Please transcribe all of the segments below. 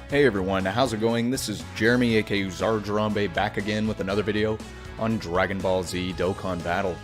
Hey everyone, how's it going? This is Jeremy aka Zarjarambe back again with another video on Dragon Ball Z Dokkan Battle.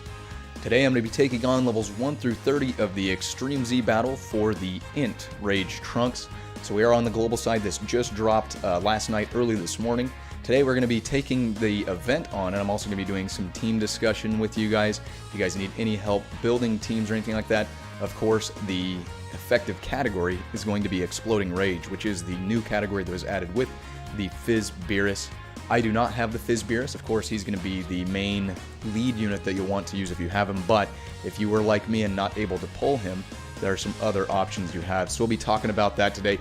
Today I'm going to be taking on levels 1 through 30 of the Extreme Z battle for the INT Trunks. So we are on the global side. This just dropped last night, early this morning. Today we're going to be taking the event on, and I'm also going to be doing some team discussion with you guys. If you guys need any help building teams or anything like that, of course, the effective category is going to be Exploding Rage, which is the new category that was added with the Fizz Beerus. I do not have the Fizz Beerus. Of course, he's going to be the main lead unit that you'll want to use if you have him, but if you were like me and not able to pull him, there are some other options you have. So we'll be talking about that today.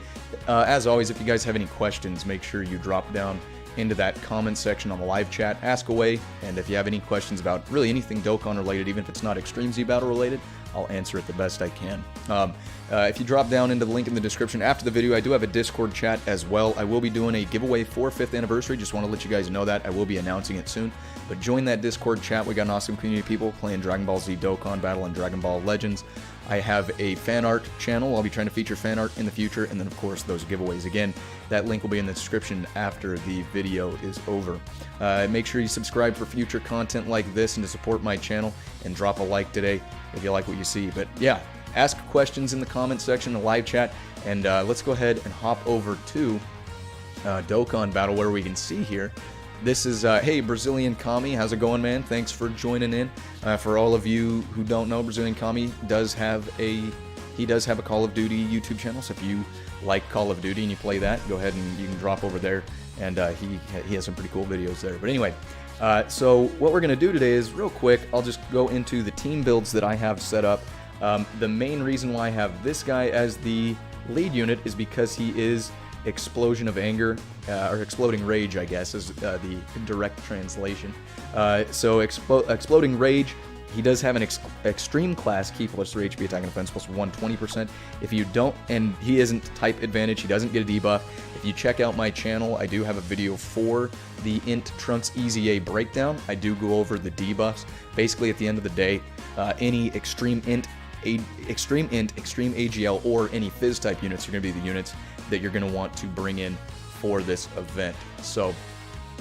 As always, if you guys have any questions, make sure you drop down into that comment section on the live chat, ask away, and if you have any questions about really anything Dokkan related, even if it's not Extreme Z Battle related, I'll answer it the best I can. If you drop down into the link in the description after the video, I do have a Discord chat as well. I will be doing a giveaway for 5th anniversary. Just want to let you guys know that. I will be announcing it soon. But join that Discord chat. We got an awesome community of people playing Dragon Ball Z Dokkan Battle and Dragon Ball Legends. I have a fan art channel. I'll be trying to feature fan art in the future. And then, of course, those giveaways. Again, that link will be in the description after the video is over. Make sure you subscribe for future content like this and to support my channel. And drop a like today if you like what you see. But yeah, ask questions in the comment section, the live chat. And let's go ahead and hop over to Dokkan Battle, where we can see here. This is, hey, Brazilian Kami, how's it going, man? Thanks for joining in. For all of you who don't know, Brazilian Kami does have a Call of Duty YouTube channel, so if you like Call of Duty and you play that, go ahead and you can drop over there, and he has some pretty cool videos there. But anyway, so what we're going to do today is, real quick, I'll just go into the team builds that I have set up. The main reason why I have this guy as the lead unit is because he is Explosion of Anger, or Exploding Rage, I guess, is the direct translation. So Exploding Rage, he does have an extreme class key plus 3 HP attack and defense plus 120%. If you don't, and he isn't type advantage, he doesn't get a debuff. If you check out my channel, I do have a video for the INT Trunks EZA breakdown. I do go over the debuffs. Basically, at the end of the day, any Extreme INT, Extreme AGL, or any Fizz type units are going to be the units that you're going to want to bring in for this event. So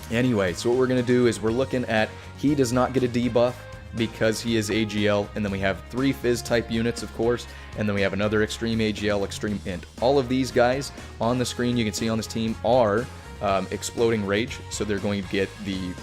anyway, so what we're going to do is we're looking at, he does not get a debuff because he is AGL, and then we have 3 Fizz type units, of course, and then we have another Extreme AGL, Extreme INT. All of these guys on the screen you can see on this team are Exploding Rage, so they're going to get the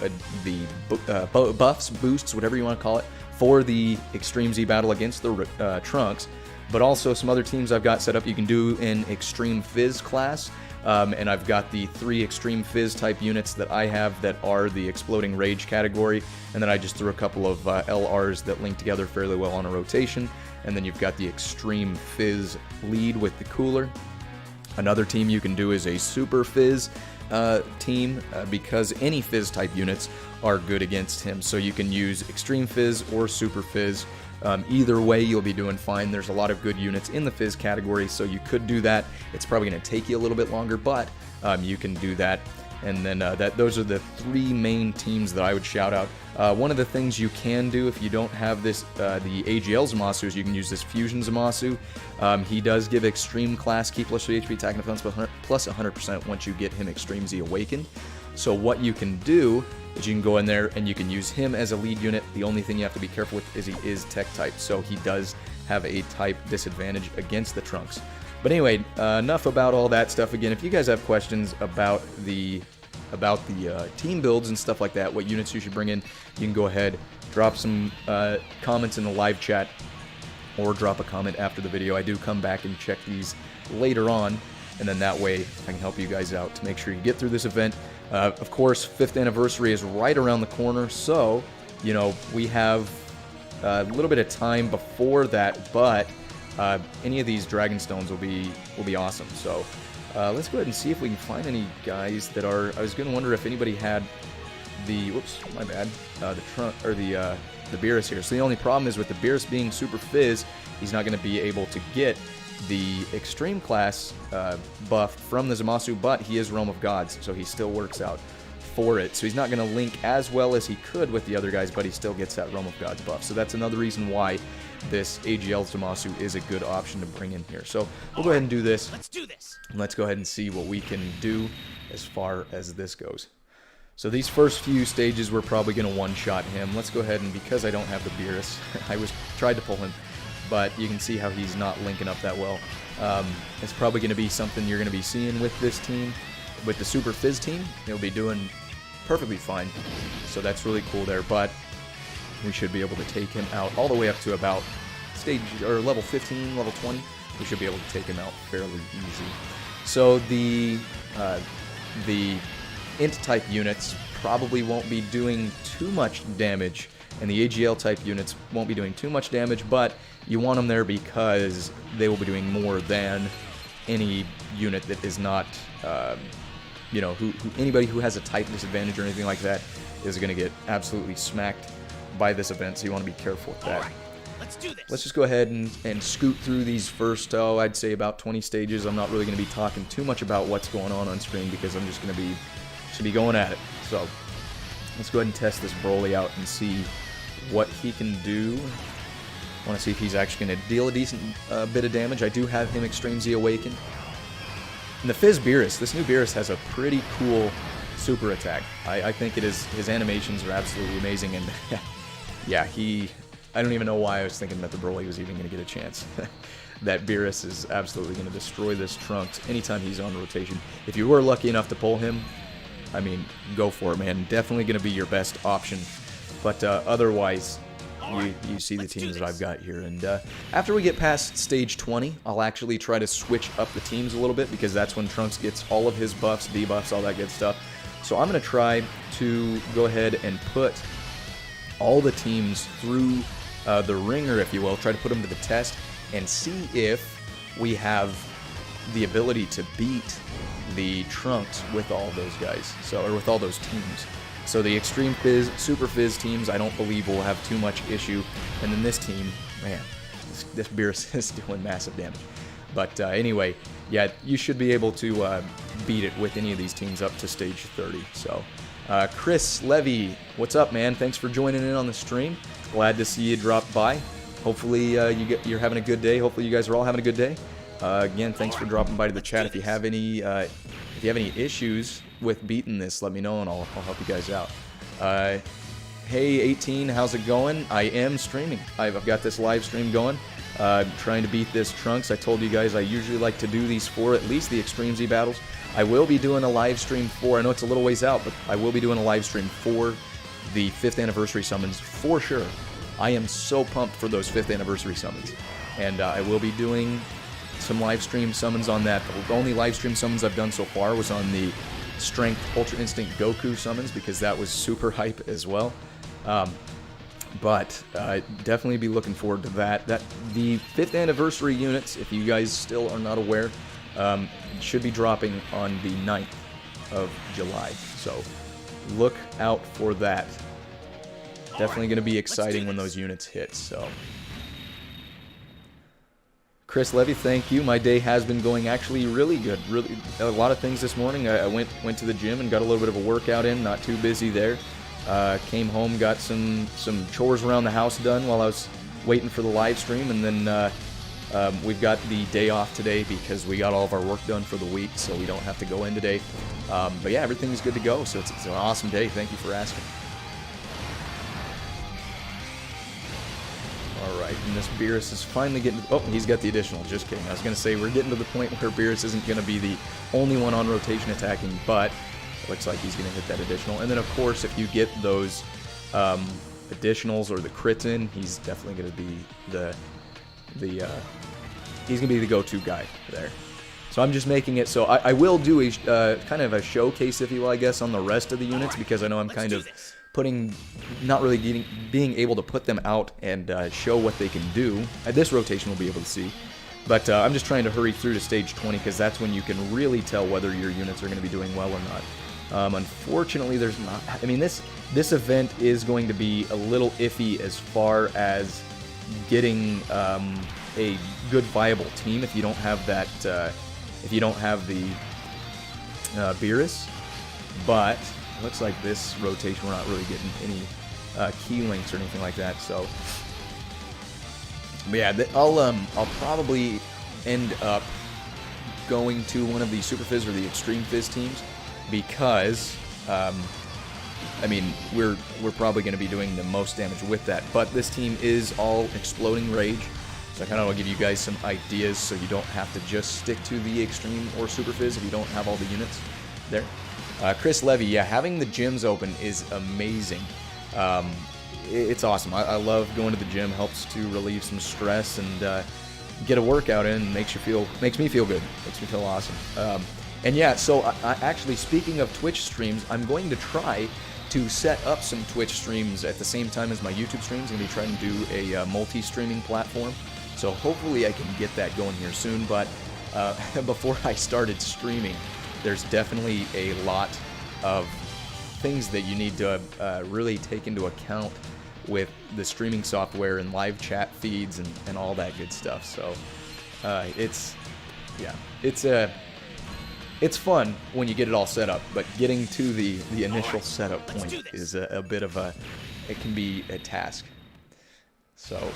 buffs, boosts, whatever you want to call it, for the Extreme Z battle against the Trunks. But also some other teams I've got set up. You can do an Extreme Fizz class, and I've got the 3 Extreme Fizz type units that I have that are the Exploding Rage category, and then I just threw a couple of LRs that link together fairly well on a rotation, and then you've got the Extreme Fizz lead with the cooler. Another team you can do is a Super Fizz team, because any Fizz type units are good against him, so you can use Extreme Fizz or Super Fizz. Either way, you'll be doing fine. There's a lot of good units in the Fizz category, so you could do that. It's probably going to take you a little bit longer, but you can do that. And then those are the 3 main teams that I would shout out. One of the things you can do if you don't have this, the AGL Zamasu, is you can use this Fusion Zamasu. He does give Extreme Class Key plus 3 HP attack and defense plus 100% once you get him Extreme Z Awakened. So what you can do is you can go in there and you can use him as a lead unit. The only thing you have to be careful with is he is Tech type, so he does have a type disadvantage against the Trunks. But anyway, enough about all that stuff. Again, if you guys have questions about the team builds and stuff like that, what units you should bring in, you can go ahead, drop some comments in the live chat, or drop a comment after the video. I do come back and check these later on, and then that way I can help you guys out to make sure you get through this event. Of course, 5th anniversary is right around the corner, so, you know, we have a little bit of time before that, but any of these Dragon Stones will be awesome. So let's go ahead and see if we can find any guys that are. I was going to wonder if anybody had the. Whoops, my bad. The Beerus here. So the only problem is with the Beerus being Super Fizz, he's not going to be able to get the Extreme Class buff from the Zamasu, but he is Realm of Gods, so he still works out for it. So he's not going to link as well as he could with the other guys, but he still gets that Realm of Gods buff. So that's another reason why this AGL Zamasu is a good option to bring in here. So we'll go ahead and do this. Let's do this. And let's go ahead and see what we can do as far as this goes. So these first few stages, we're probably going to one-shot him. Let's go ahead and, because I don't have the Beerus, tried to pull him, but you can see how he's not linking up that well. It's probably going to be something you're going to be seeing with this team. With the Super Fizz team, he'll be doing perfectly fine. So that's really cool there, but we should be able to take him out all the way up to about level 15, level 20. We should be able to take him out fairly easy. So the INT type units probably won't be doing too much damage, and the AGL type units won't be doing too much damage, but you want them there because they will be doing more than any unit that is not, you know, anybody who has a type disadvantage or anything like that is going to get absolutely smacked by this event, so you want to be careful with that. Let's do this. Let's just go ahead and scoot through these first, I'd say about 20 stages. I'm not really going to be talking too much about what's going on screen because I'm just going to be going at it. So let's go ahead and test this Broly out and see what he can do. I want to see if he's actually going to deal a decent bit of damage. I do have him Extreme Z Awakened. And the Fizz Beerus, this new Beerus has a pretty cool super attack. I think his animations are absolutely amazing, and yeah, I don't even know why I was thinking that the Broly was even going to get a chance. That Beerus is absolutely going to destroy this Trunks anytime he's on rotation. If you were lucky enough to pull him, I mean, go for it, man. Definitely going to be your best option. But otherwise, you see the teams that I've got here. And after we get past stage 20, I'll actually try to switch up the teams a little bit, because that's when Trunks gets all of his buffs, debuffs, all that good stuff. So I'm going to try to go ahead and put all the teams through the ringer, if you will. Try to put them to the test and see if we have the ability to beat the Trunks with all those guys, or with all those teams. So the Extreme Fizz, Super Fizz teams, I don't believe will have too much issue. And then this team, man, this Beerus is doing massive damage. But anyway, yeah, you should be able to beat it with any of these teams up to stage 30. So, Chris Levy, what's up, man? Thanks for joining in on the stream. Glad to see you drop by. Hopefully you're having a good day. Hopefully you guys are all having a good day. Again, thanks for dropping by to the chat. If you have any issues with beating this, let me know and I'll help you guys out. Hey 18, how's it going? I am streaming. I've got this live stream going. Trying to beat this Trunks. I told you guys I usually like to do these for at least the Extreme Z battles. I will be doing a live stream for, I know it's a little ways out, but I will be doing a live stream for the 5th anniversary summons for sure. I am so pumped for those 5th anniversary summons. And I will be doing some live stream summons on that. The only live stream summons I've done so far was on the Strength Ultra Instinct Goku summons, because that was super hype as well. But definitely be looking forward to that. The 5th anniversary units, if you guys still are not aware, should be dropping on the 9th of July. So look out for that. Definitely going to be exciting when those units hit. So, Chris Levy, thank you. My day has been going actually really good. Really, a lot of things this morning. I went to the gym and got a little bit of a workout in. Not too busy there. Came home, got some chores around the house done while I was waiting for the live stream, and then we've got the day off today because we got all of our work done for the week, so we don't have to go in today. But yeah, everything's good to go, so it's an awesome day. Thank you for asking. Alright, and this Beerus is finally getting... Oh, he's got the additional. Just kidding. I was going to say, we're getting to the point where Beerus isn't going to be the only one on rotation attacking, but it looks like he's going to hit that additional. And then, of course, if you get those additionals or the crits in, he's definitely going to be he's going to be the go-to guy there. So I'm just making it so I will do a kind of a showcase, if you will, I guess, on the rest of the units, because I know I'm kind of not really being able to put them out and show what they can do. At this rotation we'll be able to see. But I'm just trying to hurry through to stage 20, because that's when you can really tell whether your units are going to be doing well or not. Unfortunately, there's not... I mean, this event is going to be a little iffy as far as getting a good viable team if you don't have that... if you don't have the Beerus. But it looks like this rotation we're not really getting any key links or anything like that. So But yeah, I'll probably end up going to one of the Super Fizz or the Extreme Fizz teams because, I mean, we're probably going to be doing the most damage with that. But this team is all Exploding Rage, so I kind of want to give you guys some ideas so you don't have to just stick to the Extreme or Super Fizz if you don't have all the units there. Chris Levy, yeah, having the gyms open is amazing. It's awesome. I love going to the gym. Helps to relieve some stress and get a workout in. Makes me feel good. Makes me feel awesome. And yeah, so I actually, speaking of Twitch streams, I'm going to try to set up some Twitch streams at the same time as my YouTube streams. I'm going to be trying to do a multi-streaming platform. So hopefully I can get that going here soon. But before I started streaming, there's definitely a lot of things that you need to really take into account with the streaming software and live chat feeds and all that good stuff. So it's fun when you get it all set up, but getting to the initial setup point is a bit of it can be a task. So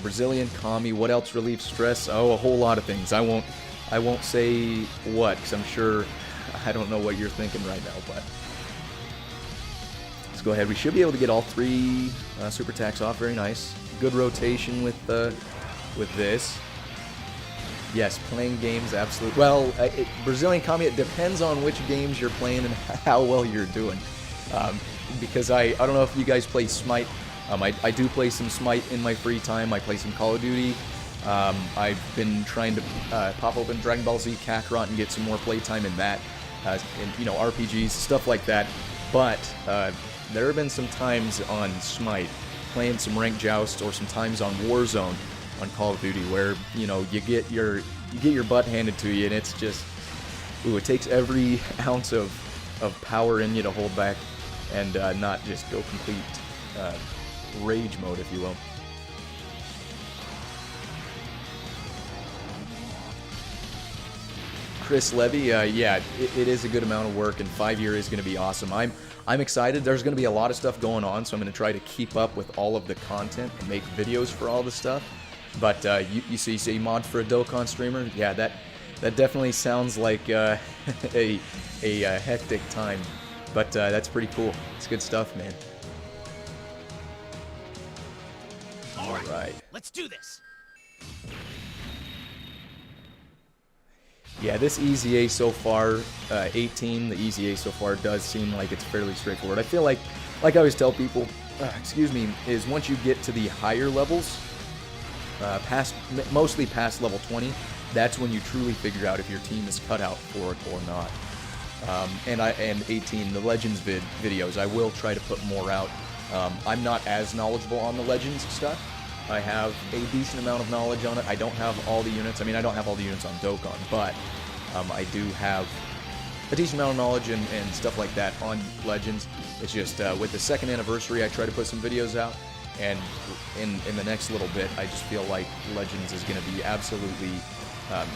Brazilian Kami, what else relieves stress? Oh, a whole lot of things. I won't say what, because I'm sure I don't know what you're thinking right now, but let's go ahead. We should be able to get all 3 super attacks off. Very nice. Good rotation with this. Yes, playing games, absolutely. Well, Brazilian Kami, it depends on which games you're playing and how well you're doing. Because I don't know if you guys play Smite. I do play some Smite in my free time. I play some Call of Duty. I've been trying to pop open Dragon Ball Z Kakarot and get some more playtime in that, and, you know, RPGs, stuff like that. But there have been some times on Smite, playing some Ranked Joust, or some times on Warzone on Call of Duty, where, you know, you get your butt handed to you, and it's just, ooh, it takes every ounce of power in you to hold back and not just go complete rage mode, if you will. Chris Levy, yeah, it is a good amount of work, and 5 years is going to be awesome. I'm excited. There's going to be a lot of stuff going on, so I'm going to try to keep up with all of the content and make videos for all the stuff. But you say mod for a Dokkan streamer? Yeah, that definitely sounds like a hectic time, but that's pretty cool. It's good stuff, man. All right, let's do this. Yeah, this EZA so far, 18, the EZA so far does seem like it's fairly straightforward. I feel like I always tell people, excuse me, is once you get to the higher levels, mostly past level 20, that's when you truly figure out if your team is cut out for it or not. And 18, the Legends videos, I will try to put more out. I'm not as knowledgeable on the Legends stuff. I have a decent amount of knowledge on it. I don't have all the units. I mean, I don't have all the units on Dokkan, but I do have a decent amount of knowledge and stuff like that on Legends. It's just with the 2nd anniversary, I try to put some videos out, and in the next little bit, I just feel like Legends is going to be absolutely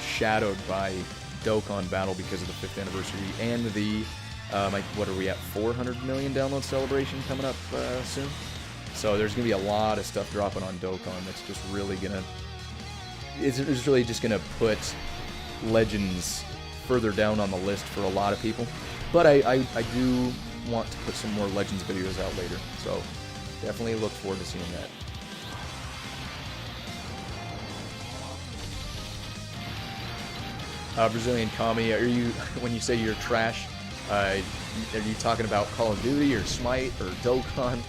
shadowed by Dokkan Battle because of the 5th anniversary and the, what are we at, 400 million download celebration coming up soon? So there's going to be a lot of stuff dropping on Dokkan that's just really going to... It's really just going to put Legends further down on the list for a lot of people. But I do want to put some more Legends videos out later. So definitely look forward to seeing that. Brazilian Kami, are you, when you say you're trash, are you talking about Call of Duty or Smite or Dokkan?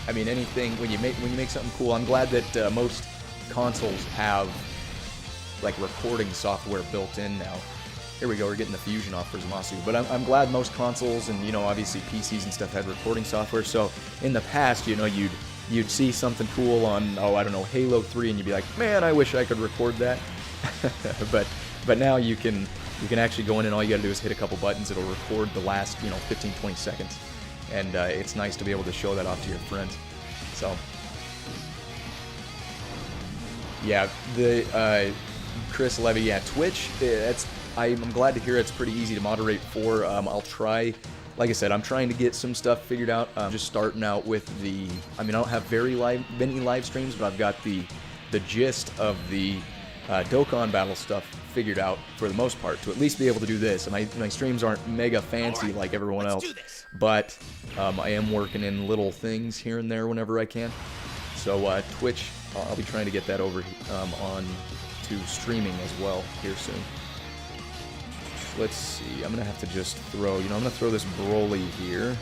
I mean, anything, when you make something cool. I'm glad that most consoles have like recording software built in now. Here we go, we're getting the fusion off for Zamasu. But I'm glad most consoles and, you know, obviously PCs and stuff had recording software. So in the past, you know, you'd see something cool on, oh, I don't know, Halo 3, and you'd be like, man, I wish I could record that. but now you can actually go in, and all you gotta do is hit a couple buttons. It'll record the last, you know, 15-20 seconds. And it's nice to be able to show that off to your friends. So, yeah, the Chris Levy, yeah, Twitch. I'm glad to hear it's pretty easy to moderate for. I'll try like I said, I'm trying to get some stuff figured out. I'm just starting out with the, I mean, I don't have many live streams, but I've got the gist of the Dokkan Battle stuff figured out for the most part, to at least be able to do this. And my streams aren't mega fancy like everyone else, but I am working in little things here and there whenever I can. So Twitch, I'll be trying to get that over on to streaming as well here soon. Let's see, I'm going to have to just throw, I'm going to throw this Broly here.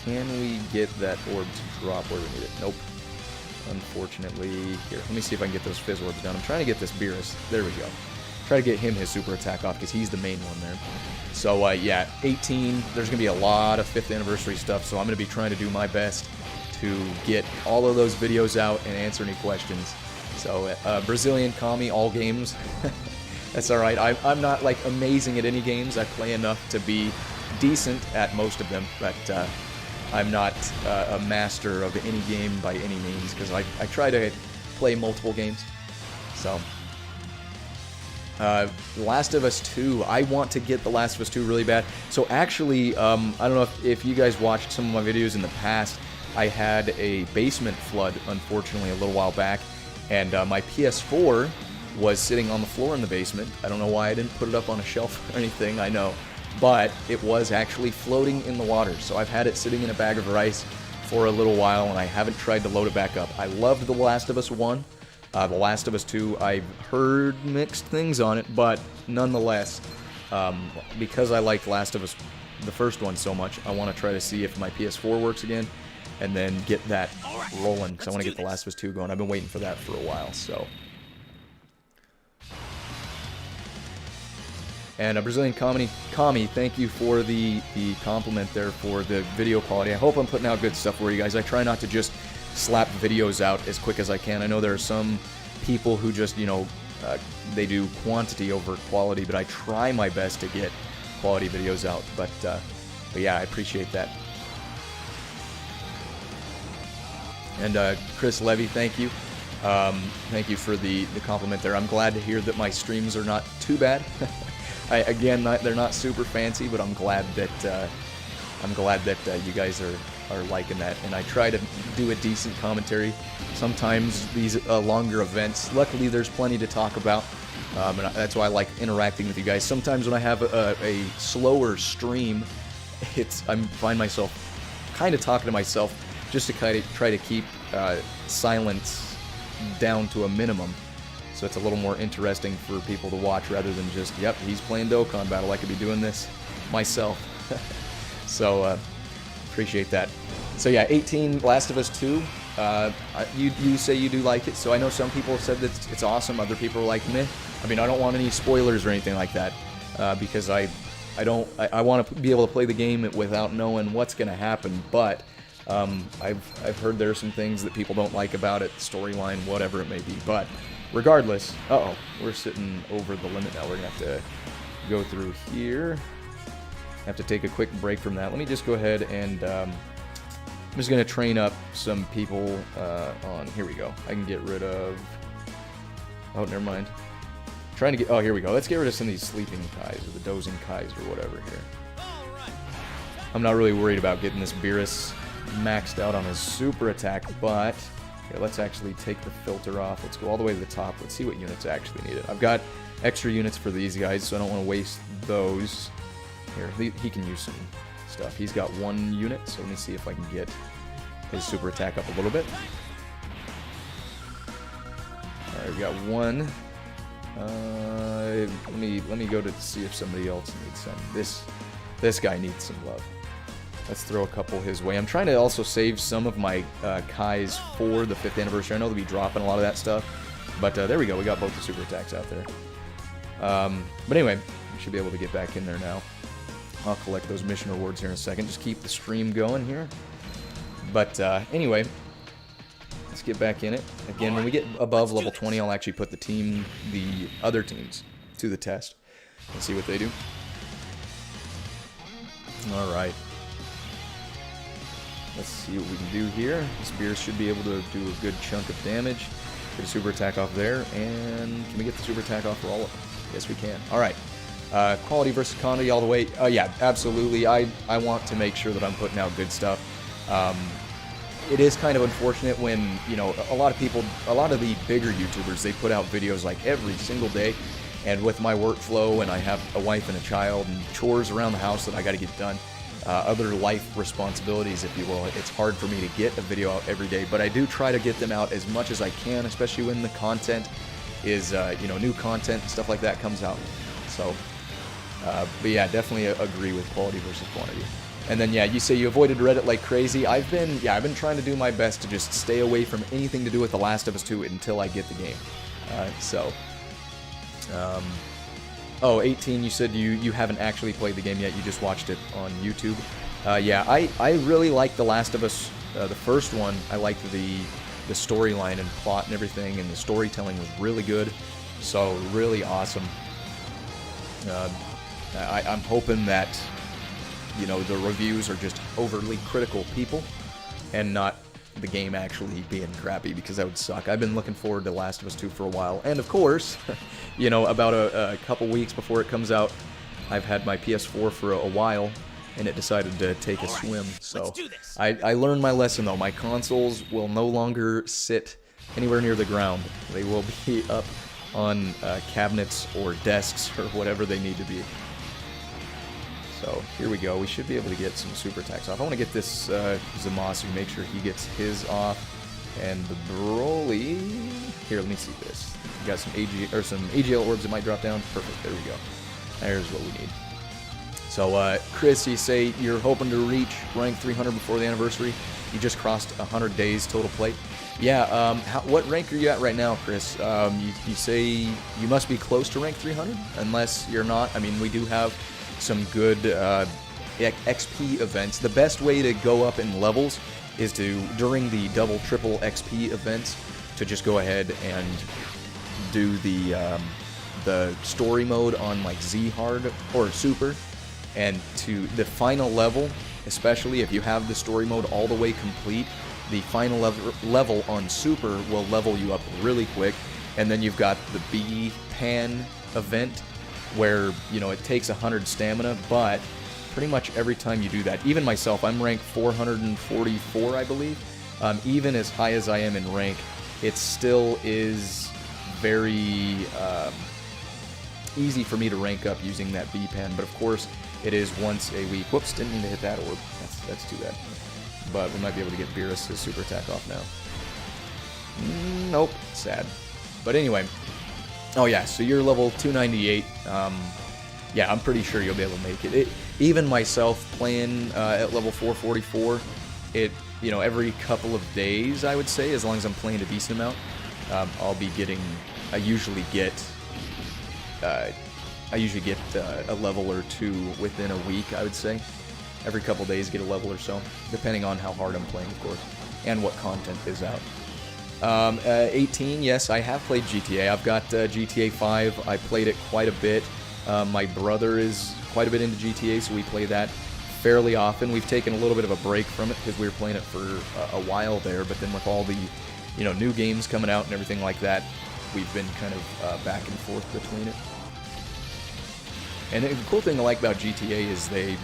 Can we get that orb to drop where we need it? Nope. Unfortunately, here, let me see if I can get those Fizz orbs done. I'm trying to get this Beerus. There we go. Try to get him his super attack off because he's the main one there. So, yeah, 18, there's going to be a lot of 5th anniversary stuff, so I'm going to be trying to do my best to get all of those videos out and answer any questions. So, Brazilian Kami, all games. That's alright. I'm not, like, amazing at any games. I play enough to be decent at most of them, but I'm not a master of any game by any means, because I try to play multiple games. So, The Last of Us 2, I want to get The Last of Us 2 really bad. So actually, I don't know if you guys watched some of my videos in the past, I had a basement flood, unfortunately, a little while back, and my PS4 was sitting on the floor in the basement. I don't know why I didn't put it up on a shelf or anything, I know. But it was actually floating in the water, so I've had it sitting in a bag of rice for a little while, and I haven't tried to load it back up. I loved The Last of Us 1. The Last of Us 2, I've heard mixed things on it, but nonetheless, because I liked Last of Us, the first one, so much, I want to try to see if my PS4 works again, and then get that rolling, because I want to get The Last of Us 2 going. I've been waiting for that for a while, so... And Brazilian Kami, thank you for the compliment there for the video quality. I hope I'm putting out good stuff for you guys. I try not to just slap videos out as quick as I can. I know there are some people who just, they do quantity over quality, but I try my best to get quality videos out. But yeah, I appreciate that. And Chris Levy, thank you. Thank you for the compliment there. I'm glad to hear that my streams are not too bad. Again, they're not super fancy, but I'm glad that you guys are liking that. And I try to do a decent commentary. Sometimes these longer events, luckily there's plenty to talk about, and that's why I like interacting with you guys. Sometimes when I have a slower stream, I find myself kind of talking to myself just to kind of try to keep silence down to a minimum. So it's a little more interesting for people to watch rather than just, yep, he's playing Dokkan Battle. I could be doing this myself. So, appreciate that. So yeah, 18, Last of Us 2. You say you do like it, so I know some people have said that it's awesome. Other people are like, meh. I mean, I don't want any spoilers or anything like that, because I want to be able to play the game without knowing what's going to happen, but I've heard there are some things that people don't like about it, storyline, whatever it may be, but regardless, we're sitting over the limit now. We're going to have to go through here. Have to take a quick break from that. Let me just go ahead and I'm just going to train up some people on, here we go. I can get rid of, oh, never mind. Trying to get, oh, here we go. Let's get rid of some of these sleeping Kais, or the dozing Kais, or whatever here. I'm not really worried about getting this Beerus maxed out on his super attack, but here, let's actually take the filter off. Let's go all the way to the top. Let's see what units actually need it. I've got extra units for these guys, so I don't want to waste those. Here, he can use some stuff. He's got 1 unit, so let me see if I can get his super attack up a little bit. Alright, we've got 1. Let me go to see if somebody else needs some. This guy needs some love. Let's throw a couple his way. I'm trying to also save some of my Kais for the 5th anniversary. I know they'll be dropping a lot of that stuff, but there we go. We got both the super attacks out there. But anyway, we should be able to get back in there now. I'll collect those mission rewards here in a second. Just keep the stream going here. But anyway, let's get back in it. Again, when we get above level 20, I'll actually put the other teams to the test and see what they do. All right. Let's see what we can do here. This Beerus should be able to do a good chunk of damage. Get a super attack off there, and can we get the super attack off for all of them? Yes, we can. All right. Quality versus quantity all the way. Yeah, absolutely. I want to make sure that I'm putting out good stuff. It is kind of unfortunate when, you know, a lot of the bigger YouTubers, they put out videos like every single day. And with my workflow, and I have a wife and a child and chores around the house that I got to get done, other life responsibilities, if you will, it's hard for me to get a video out every day. But I do try to get them out as much as I can, especially when the content is, you know, new content and stuff like that comes out. So, but yeah, definitely agree with quality versus quantity. And then, yeah, you say you avoided Reddit like crazy. I've been trying to do my best to just stay away from anything to do with The Last of Us 2 until I get the game. Oh, 18, you said you haven't actually played the game yet, you just watched it on YouTube. Yeah, I really liked The Last of Us, the first one. I liked the storyline and plot and everything, and the storytelling was really good, so really awesome. I'm hoping that, you know, the reviews are just overly critical people, and not the game actually being crappy, because that would suck. I've been looking forward to Last of Us 2 for a while, and of course, you know, about a couple weeks before it comes out, I've had my PS4 for a while, and it decided to take a swim, so I learned my lesson though. My consoles will no longer sit anywhere near the ground. They will be up on cabinets or desks or whatever they need to be. So here we go. We should be able to get some super attacks off. I want to get this Zamasu, make sure he gets his off. And the Broly. Here, let me see this. We got some AGL orbs that might drop down. Perfect. There we go. There's what we need. So, Chris, you say you're hoping to reach rank 300 before the anniversary. You just crossed 100 days total play. Yeah. What rank are you at right now, Chris? You say you must be close to rank 300, unless you're not. I mean, we do have some good XP events. The best way to go up in levels is to, during the double, triple XP events, to just go ahead and do the story mode on like Z hard or super, and to the final level, especially if you have the story mode all the way complete, the final level on super will level you up really quick. And then you've got the B pan event, where, you know, it takes 100 stamina, but pretty much every time you do that, even myself, I'm ranked 444, I believe. Even as high as I am in rank, it still is very easy for me to rank up using that B-Pan, but of course, it is once a week. Whoops, didn't mean to hit that orb. That's too bad. But we might be able to get Beerus' super attack off now. Nope, sad. But anyway, oh yeah, so you're level 298. Yeah, I'm pretty sure you'll be able to make it. Even myself playing at level 444, you know, every couple of days, I would say, as long as I'm playing a decent amount, I'll be getting. I usually get a level or two within a week, I would say. Every couple days, get a level or so, depending on how hard I'm playing, of course, and what content is out. 18, yes, I have played GTA. I've got GTA 5. I played it quite a bit. My brother is quite a bit into GTA, so we play that fairly often. We've taken a little bit of a break from it because we were playing it for a while there, but then with all the, you know, new games coming out and everything like that, we've been kind of back and forth between it. And the cool thing I like about GTA is they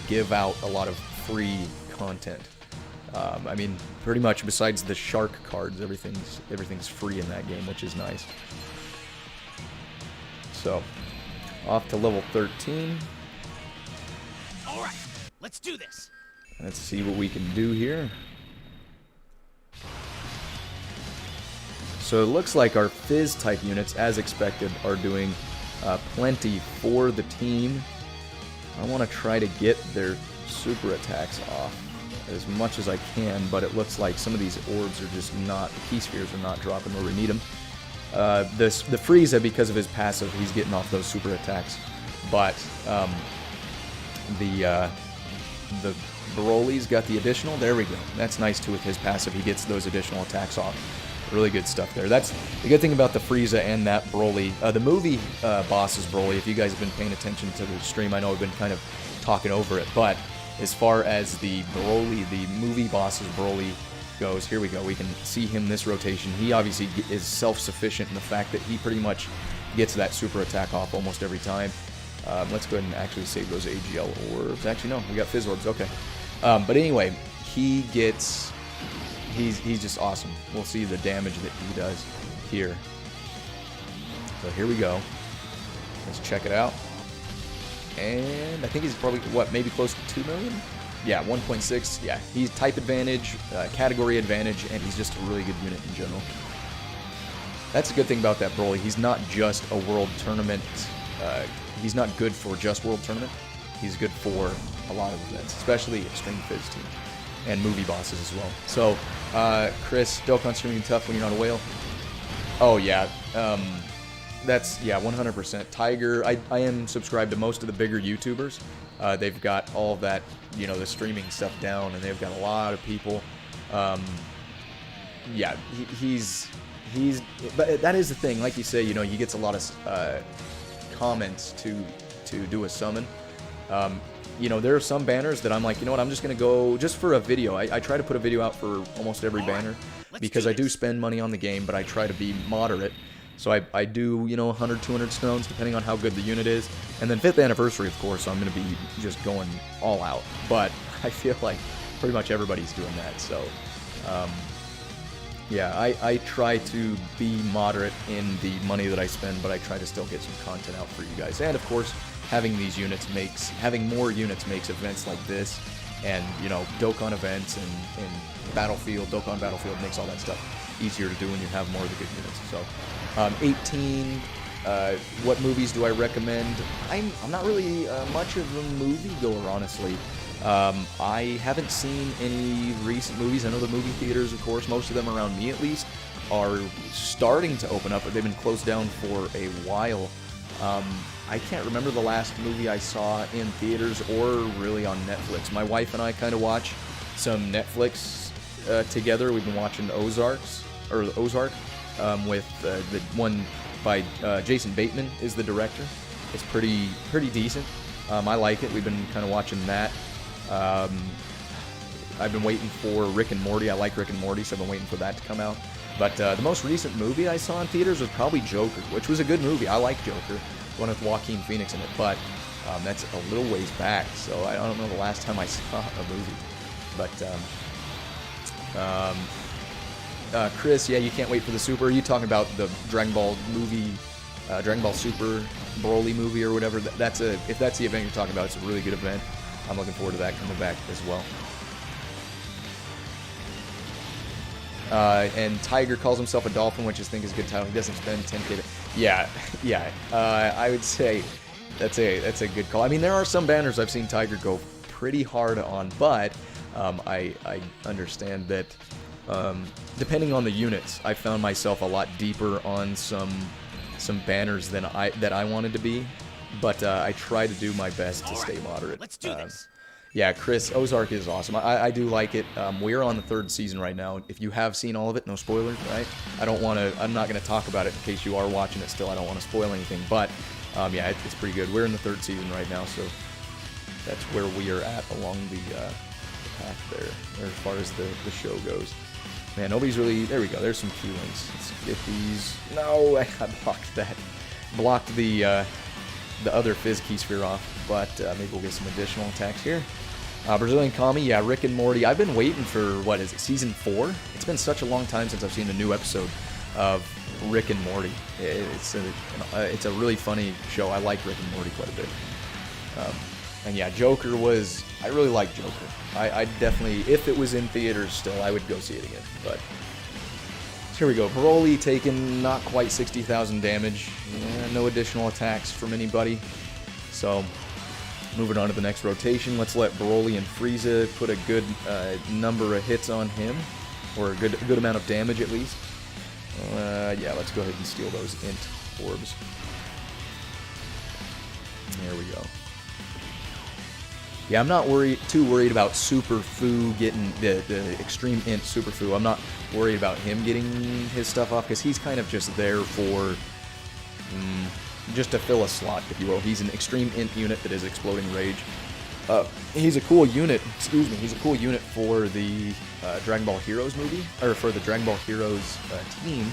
give out a lot of free content. I mean, pretty much besides the shark cards, everything's free in that game, which is nice. So, off to level 13. All right, let's do this. Let's see what we can do here. So it looks like our Fizz type units, as expected, are doing plenty for the team. I want to try to get their super attacks off as much as I can, but it looks like some of these orbs are just not, the key spheres are not dropping where we need them. The Frieza, because of his passive, he's getting off those super attacks, but the Broly's got the additional. There we go. That's nice too with his passive. He gets those additional attacks off. Really good stuff there. That's the good thing about the Frieza and that Broly. The movie boss's Broly, if you guys have been paying attention to the stream, I know I've been kind of talking over it, but as far as the Broly, the movie boss's Broly goes, here we go. We can see him this rotation. He obviously is self-sufficient in the fact that he pretty much gets that super attack off almost every time. Let's go ahead and actually save those AGL orbs. Actually, no, we got Fizz orbs. Okay. But anyway, he's just awesome. We'll see the damage that he does here. So here we go. Let's check it out. And I think he's probably, what, maybe close to 2 million? Yeah, 1.6. Yeah, he's type advantage, category advantage, and he's just a really good unit in general. That's a good thing about that Broly. He's not just a world tournament. He's not good for just world tournament. He's good for a lot of events, especially Extreme Fizz team and movie bosses as well. So, Chris, Dokkan streaming tough when you're not a whale. Oh yeah, that's, yeah, 100%. Tiger, I am subscribed to most of the bigger YouTubers. They've got all of that, you know, the streaming stuff down, and they've got a lot of people. Yeah, but that is the thing. Like you say, you know, he gets a lot of comments to do a summon. You know, there are some banners that I'm like, you know what, I'm just going to go just for a video. I try to put a video out for almost every banner because I do spend money on the game, but I try to be moderate. So I do, you know, 100, 200 stones, depending on how good the unit is. And then 5th anniversary, of course, so I'm going to be just going all out. But I feel like pretty much everybody's doing that. So, yeah, I try to be moderate in the money that I spend, but I try to still get some content out for you guys. And, of course, having these units having more units makes events like this and, you know, Dokkan events and Battlefield, Dokkan Battlefield makes all that stuff easier to do when you have more of the good units. So, 18, what movies do I recommend? I'm not really much of a movie goer, honestly. I haven't seen any recent movies. I know the movie theaters, of course, most of them around me at least, are starting to open up, but they've been closed down for a while. I can't remember the last movie I saw in theaters or really on Netflix. My wife and I kind of watch some Netflix together. We've been watching Ozark, with the one by Jason Bateman is the director. It's pretty decent. I like it. We've been kind of watching that. I've been waiting for Rick and Morty. I like Rick and Morty, so I've been waiting for that to come out. But the most recent movie I saw in theaters was probably Joker, which was a good movie. I like Joker, the one with Joaquin Phoenix in it, but that's a little ways back, so I don't know the last time I saw a movie. But Chris, yeah, you can't wait for the Super. Are you talking about the Dragon Ball movie, Dragon Ball Super Broly movie or whatever? If that's the event you're talking about, it's a really good event. I'm looking forward to that coming back as well. And Tiger calls himself a dolphin, which I think is a good title. He doesn't spend 10K. Yeah. I would say that's a good call. I mean, there are some banners I've seen Tiger go pretty hard on, but I understand that depending on the units, I found myself a lot deeper on some banners than I wanted to be. But I try to do my best to stay moderate. Let's do this. Yeah, Chris, Ozark is awesome. I do like it. We're on the 3rd season right now. If you have seen all of it, no spoilers, right? I'm not going to talk about it in case you are watching it still. I don't want to spoil anything. But, yeah, it's pretty good. We're in the 3rd season right now, so that's where we are at along the path there, as far as the show goes. Man, nobody's really... There we go. There's some Q links. Let's get these... No, I blocked that. Blocked the other Fizz Key Sphere off, but maybe we'll get some additional attacks here. Brazilian Kami, yeah, Rick and Morty. I've been waiting for, what is it, season 4? It's been such a long time since I've seen a new episode of Rick and Morty. It's a really funny show. I like Rick and Morty quite a bit. And yeah, Joker was... I really like Joker. I definitely, if it was in theaters still, I would go see it again. But here we go. Broly taking not quite 60,000 damage. No additional attacks from anybody. So, moving on to the next rotation. Let's let Broly and Frieza put a good number of hits on him. Or a good amount of damage, at least. Yeah, let's go ahead and steal those INT orbs. There we go. Yeah, I'm not too worried about Super Fu getting the Extreme INT Super Fu. I'm not worried about him getting his stuff off because he's kind of just there for just to fill a slot, if you will. He's an Extreme INT unit that is Exploding Rage. He's a cool unit. Excuse me. He's a cool unit for the Dragon Ball Heroes movie, or for the Dragon Ball Heroes team.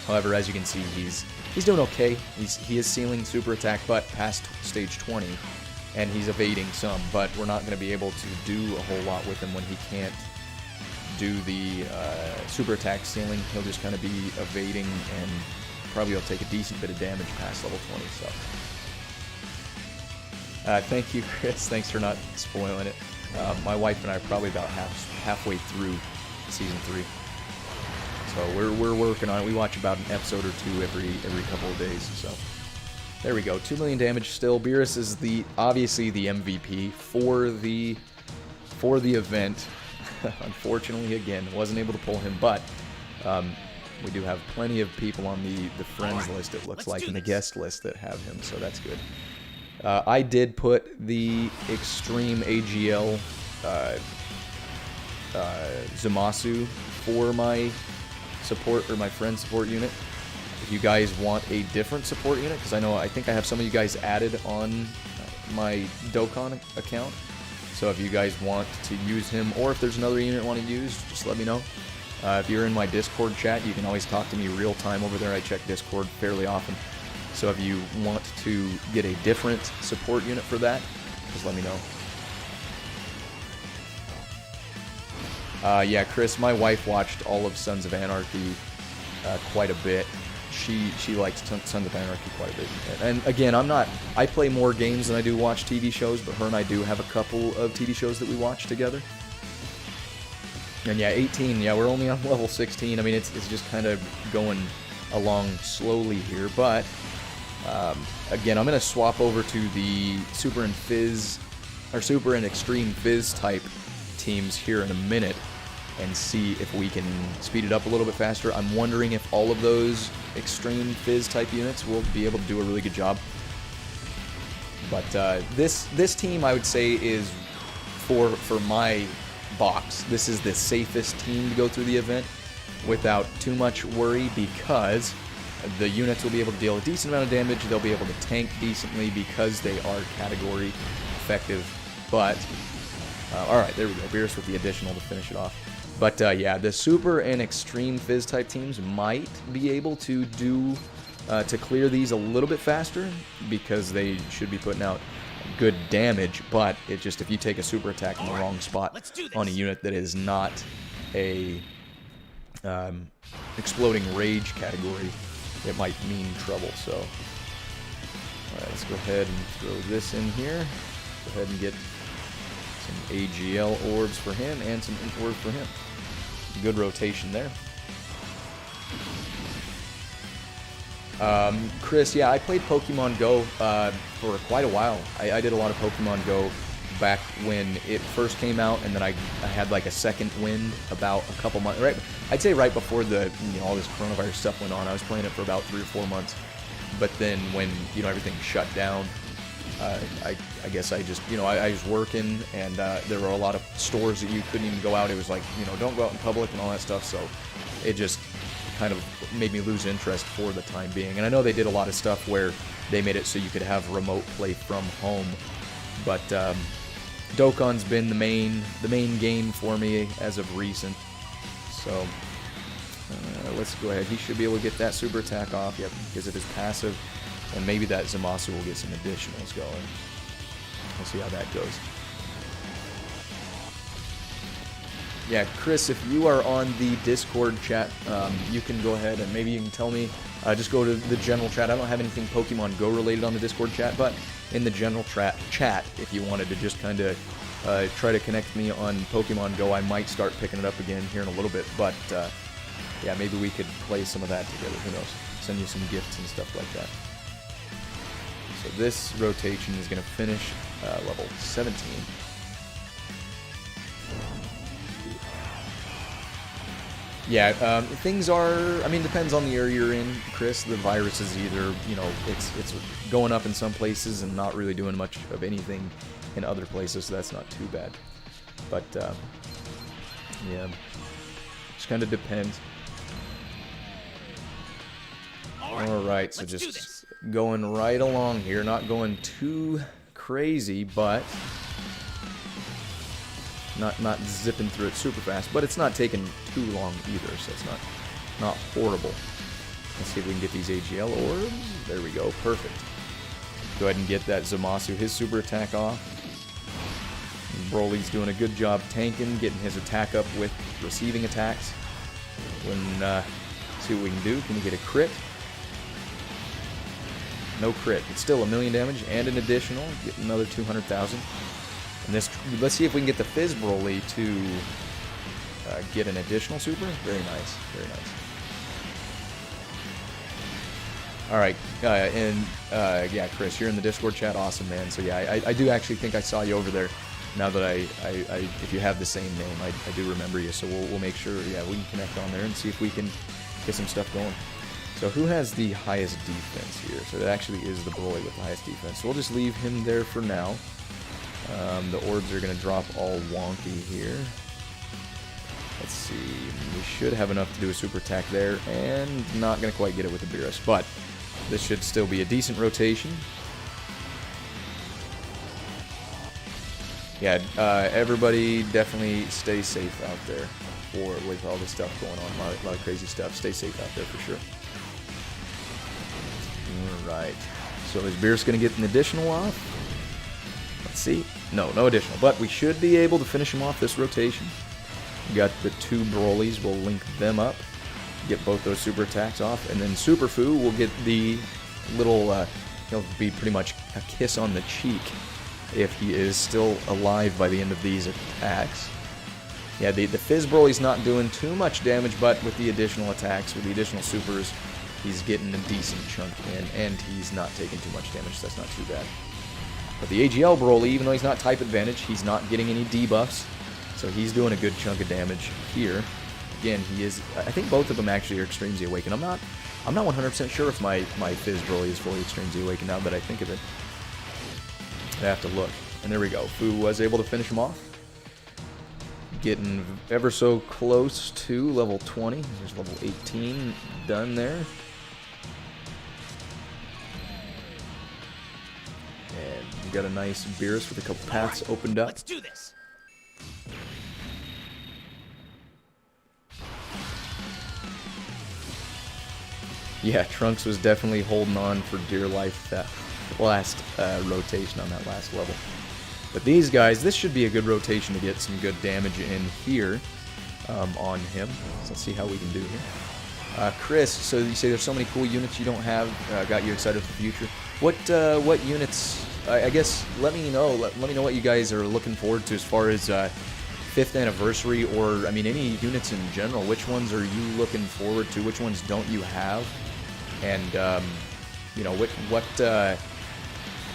However, as you can see, he's he's doing okay. He is sealing super attack, but past stage 20, and he's evading some. But we're not going to be able to do a whole lot with him when he can't do the super attack ceiling. He'll just kind of be evading, and probably will take a decent bit of damage past level 20. So, thank you, Chris. Thanks for not spoiling it. My wife and I are probably about halfway through season 3. So we're working on it. We watch about an episode or two every couple of days. So there we go. 2 million damage still. Beerus is obviously the MVP for the event. Unfortunately, again, wasn't able to pull him, but we do have plenty of people on the friends list, it looks like, and the guest list that have him, so that's good. I did put the Extreme AGL Zamasu for my support, or my friend support unit. If you guys want a different support unit, because I think I have some of you guys added on my Dokkan account. So if you guys want to use him, or if there's another unit you want to use, just let me know. If you're in my Discord chat, you can always talk to me real time over there. I check Discord fairly often. So if you want to get a different support unit for that, just let me know. Yeah, Chris, my wife watched all of Sons of Anarchy quite a bit. She likes Sons of Anarchy quite a bit. And again, I play more games than I do watch TV shows, but her and I do have a couple of TV shows that we watch together. And yeah, 18, yeah, we're only on level 16. I mean, it's just kind of going along slowly here, but again, I'm going to swap over to the Super and Fizz, or Super and Extreme Fizz type teams here in a minute, and see if we can speed it up a little bit faster. I'm wondering if all of those Extreme Fizz type units will be able to do a really good job. But this team, I would say, is for my box. This is the safest team to go through the event without too much worry, because the units will be able to deal a decent amount of damage. They'll be able to tank decently because they are category effective. But alright, there we go. Beerus with the additional to finish it off. But yeah, the Super and Extreme Fizz type teams might be able to to clear these a little bit faster, because they should be putting out good damage. But it just, if you take a super attack in the wrong spot on a unit that is not a exploding rage category, it might mean trouble. So alright, let's go ahead and throw this in here. Go ahead and get some AGL orbs for him and some int orbs for him. Good rotation there. Chris, yeah, I played Pokemon Go for quite a while. I did a lot of Pokemon Go back when it first came out, and then I had like a second wind about a couple months, right? I'd say right before all this coronavirus stuff went on. I was playing it for about 3 or 4 months, but then when everything shut down, I guess I just I was working, and there were a lot of stores that you couldn't even go out. It was like, don't go out in public and all that stuff. So it just kind of made me lose interest for the time being. And I know they did a lot of stuff where they made it so you could have remote play from home, but Dokkan's been the main game for me as of recent. So let's go ahead. He should be able to get that super attack off. Yep, because of his passive. And maybe that Zamasu will get some additionals going. We'll see how that goes. Yeah, Chris, if you are on the Discord chat, you can go ahead and maybe you can tell me. Just go to the general chat. I don't have anything Pokemon Go related on the Discord chat, but in the general chat, if you wanted to just kind of try to connect me on Pokemon Go, I might start picking it up again here in a little bit. But yeah, maybe we could play some of that together. Who knows? Send you some gifts and stuff like that. So this rotation is going to finish level 17. Yeah, things are, I mean, depends on the area you're in, Chris. The virus is either, it's going up in some places and not really doing much of anything in other places, so that's not too bad. But, yeah, just kind of depends. Alright, so just going right along here, not going too crazy, but not zipping through it super fast, but it's not taking too long either, so it's not horrible. Let's see if we can get these AGL orbs. There we go. Perfect. Go ahead and get that Zamasu, his super attack off. Broly's doing a good job tanking, getting his attack up with receiving attacks. See what we can do. Can we get a crit? No crit. It's still 1,000,000 damage and an additional. Get another 200,000. And this, let's see if we can get the Fizz Broly to get an additional super. Very nice. Very nice. Alright, yeah, Chris, you're in the Discord chat. Awesome, man. So yeah, I do actually think I saw you over there. Now that if you have the same name, I do remember you. So we'll make sure, yeah, we can connect on there and see if we can get some stuff going. So who has the highest defense here? So it actually is the Broly with the highest defense. So we'll just leave him there for now. The orbs are going to drop all wonky here. Let's see. We should have enough to do a super attack there, and not going to quite get it with the Beerus, but this should still be a decent rotation. Yeah, everybody definitely stay safe out there with all this stuff going on. A lot of crazy stuff. Stay safe out there for sure. Alright. So is Beerus going to get an additional off? Let's see. No additional. But we should be able to finish him off this rotation. We got the two Brolys. We'll link them up. Get both those super attacks off. And then Super Fu will get the little, he'll be pretty much a kiss on the cheek if he is still alive by the end of these attacks. Yeah, the Fizz Broly's not doing too much damage, but with the additional attacks, with the additional supers, he's getting a decent chunk in, and he's not taking too much damage, so that's not too bad. But the AGL Broly, even though he's not type advantage, he's not getting any debuffs, so he's doing a good chunk of damage here. Again, he is, I think both of them actually are Extreme Z Awakened. I'm not 100% sure if my Fizz Broly is fully Extreme Z Awakened now that I think of it. I have to look. And there we go. Fu was able to finish him off. Getting ever so close to level 20. There's level 18 done there. And we got a nice Beerus with a couple paths opened up. Let's do this. Yeah, Trunks was definitely holding on for dear life that last rotation on that last level. But these guys, this should be a good rotation to get some good damage in here on him. So let's see how we can do here. Chris, so you say there's so many cool units you don't have, got you excited for the future. What units? I guess let me know. Let me know what you guys are looking forward to as far as 5th anniversary, or I mean any units in general. Which ones are you looking forward to? Which ones don't you have? And you know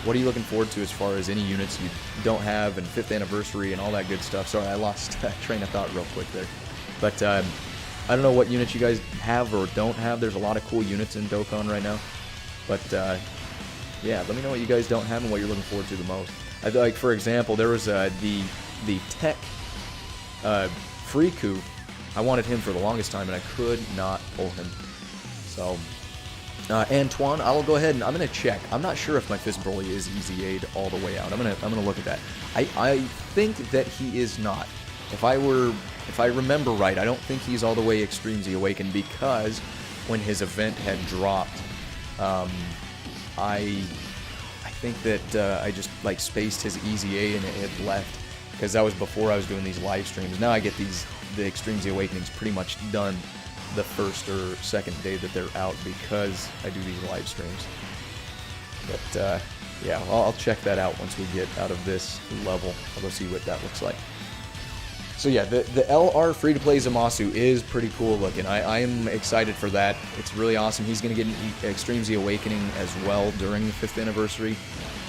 what are you looking forward to as far as any units you don't have, and 5th anniversary and all that good stuff? Sorry, I lost train of thought real quick there. But I don't know what units you guys have or don't have. There's a lot of cool units in Dokkan right now. But yeah, let me know what you guys don't have and what you're looking forward to the most. Like for example, there was the Tech Freeku. I wanted him for the longest time and I could not pull him. So Antoine, I'll go ahead and I'm gonna check. I'm not sure if my Fizz Broly is EZA'd all the way out. I'm gonna look at that. I think that he is not. If I remember right, I don't think he's all the way Extreme Z Awakened, because when his event had dropped, I think that I just like spaced his EZA and it had left, because that was before I was doing these live streams. Now I get the Extreme Z Awakenings pretty much done the first or second day that they're out, because I do these live streams. But yeah, I'll check that out once we get out of this level. I'll go see what that looks like. So yeah, the LR free-to-play Zamasu is pretty cool looking. I am excited for that. It's really awesome. He's going to get an Extreme Z Awakening as well during the 5th anniversary.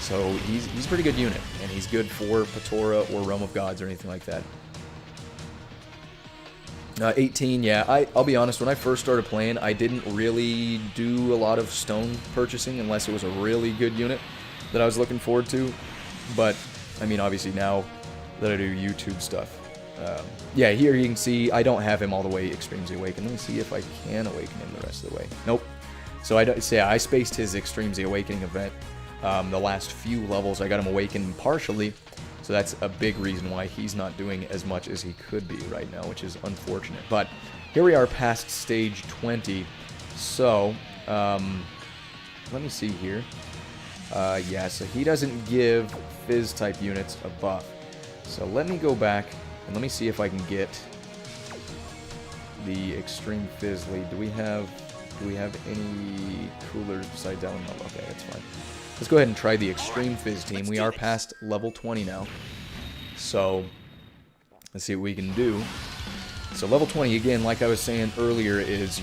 So he's a pretty good unit, and he's good for Patora or Realm of Gods or anything like that. 18, yeah, I'll be honest, when I first started playing, I didn't really do a lot of stone purchasing unless it was a really good unit that I was looking forward to. But, I mean, obviously now that I do YouTube stuff. Yeah, here you can see I don't have him all the way Extreme Z Awakened. Let me see if I can awaken him the rest of the way. Nope. So I spaced his Extreme Z Awakening event. The last few levels I got him awakened partially. So that's a big reason why he's not doing as much as he could be right now, which is unfortunate. But here we are past stage 20, So, let me see here. Yeah, so he doesn't give Fizz-type units a buff. So let me go back, and let me see if I can get the Extreme Fizz lead. Do we have any coolers besides that one? No, okay, that's fine. Let's go ahead and try the Extreme Fizz team. We are past level 20 now. So, let's see what we can do. So level 20, again, like I was saying earlier, is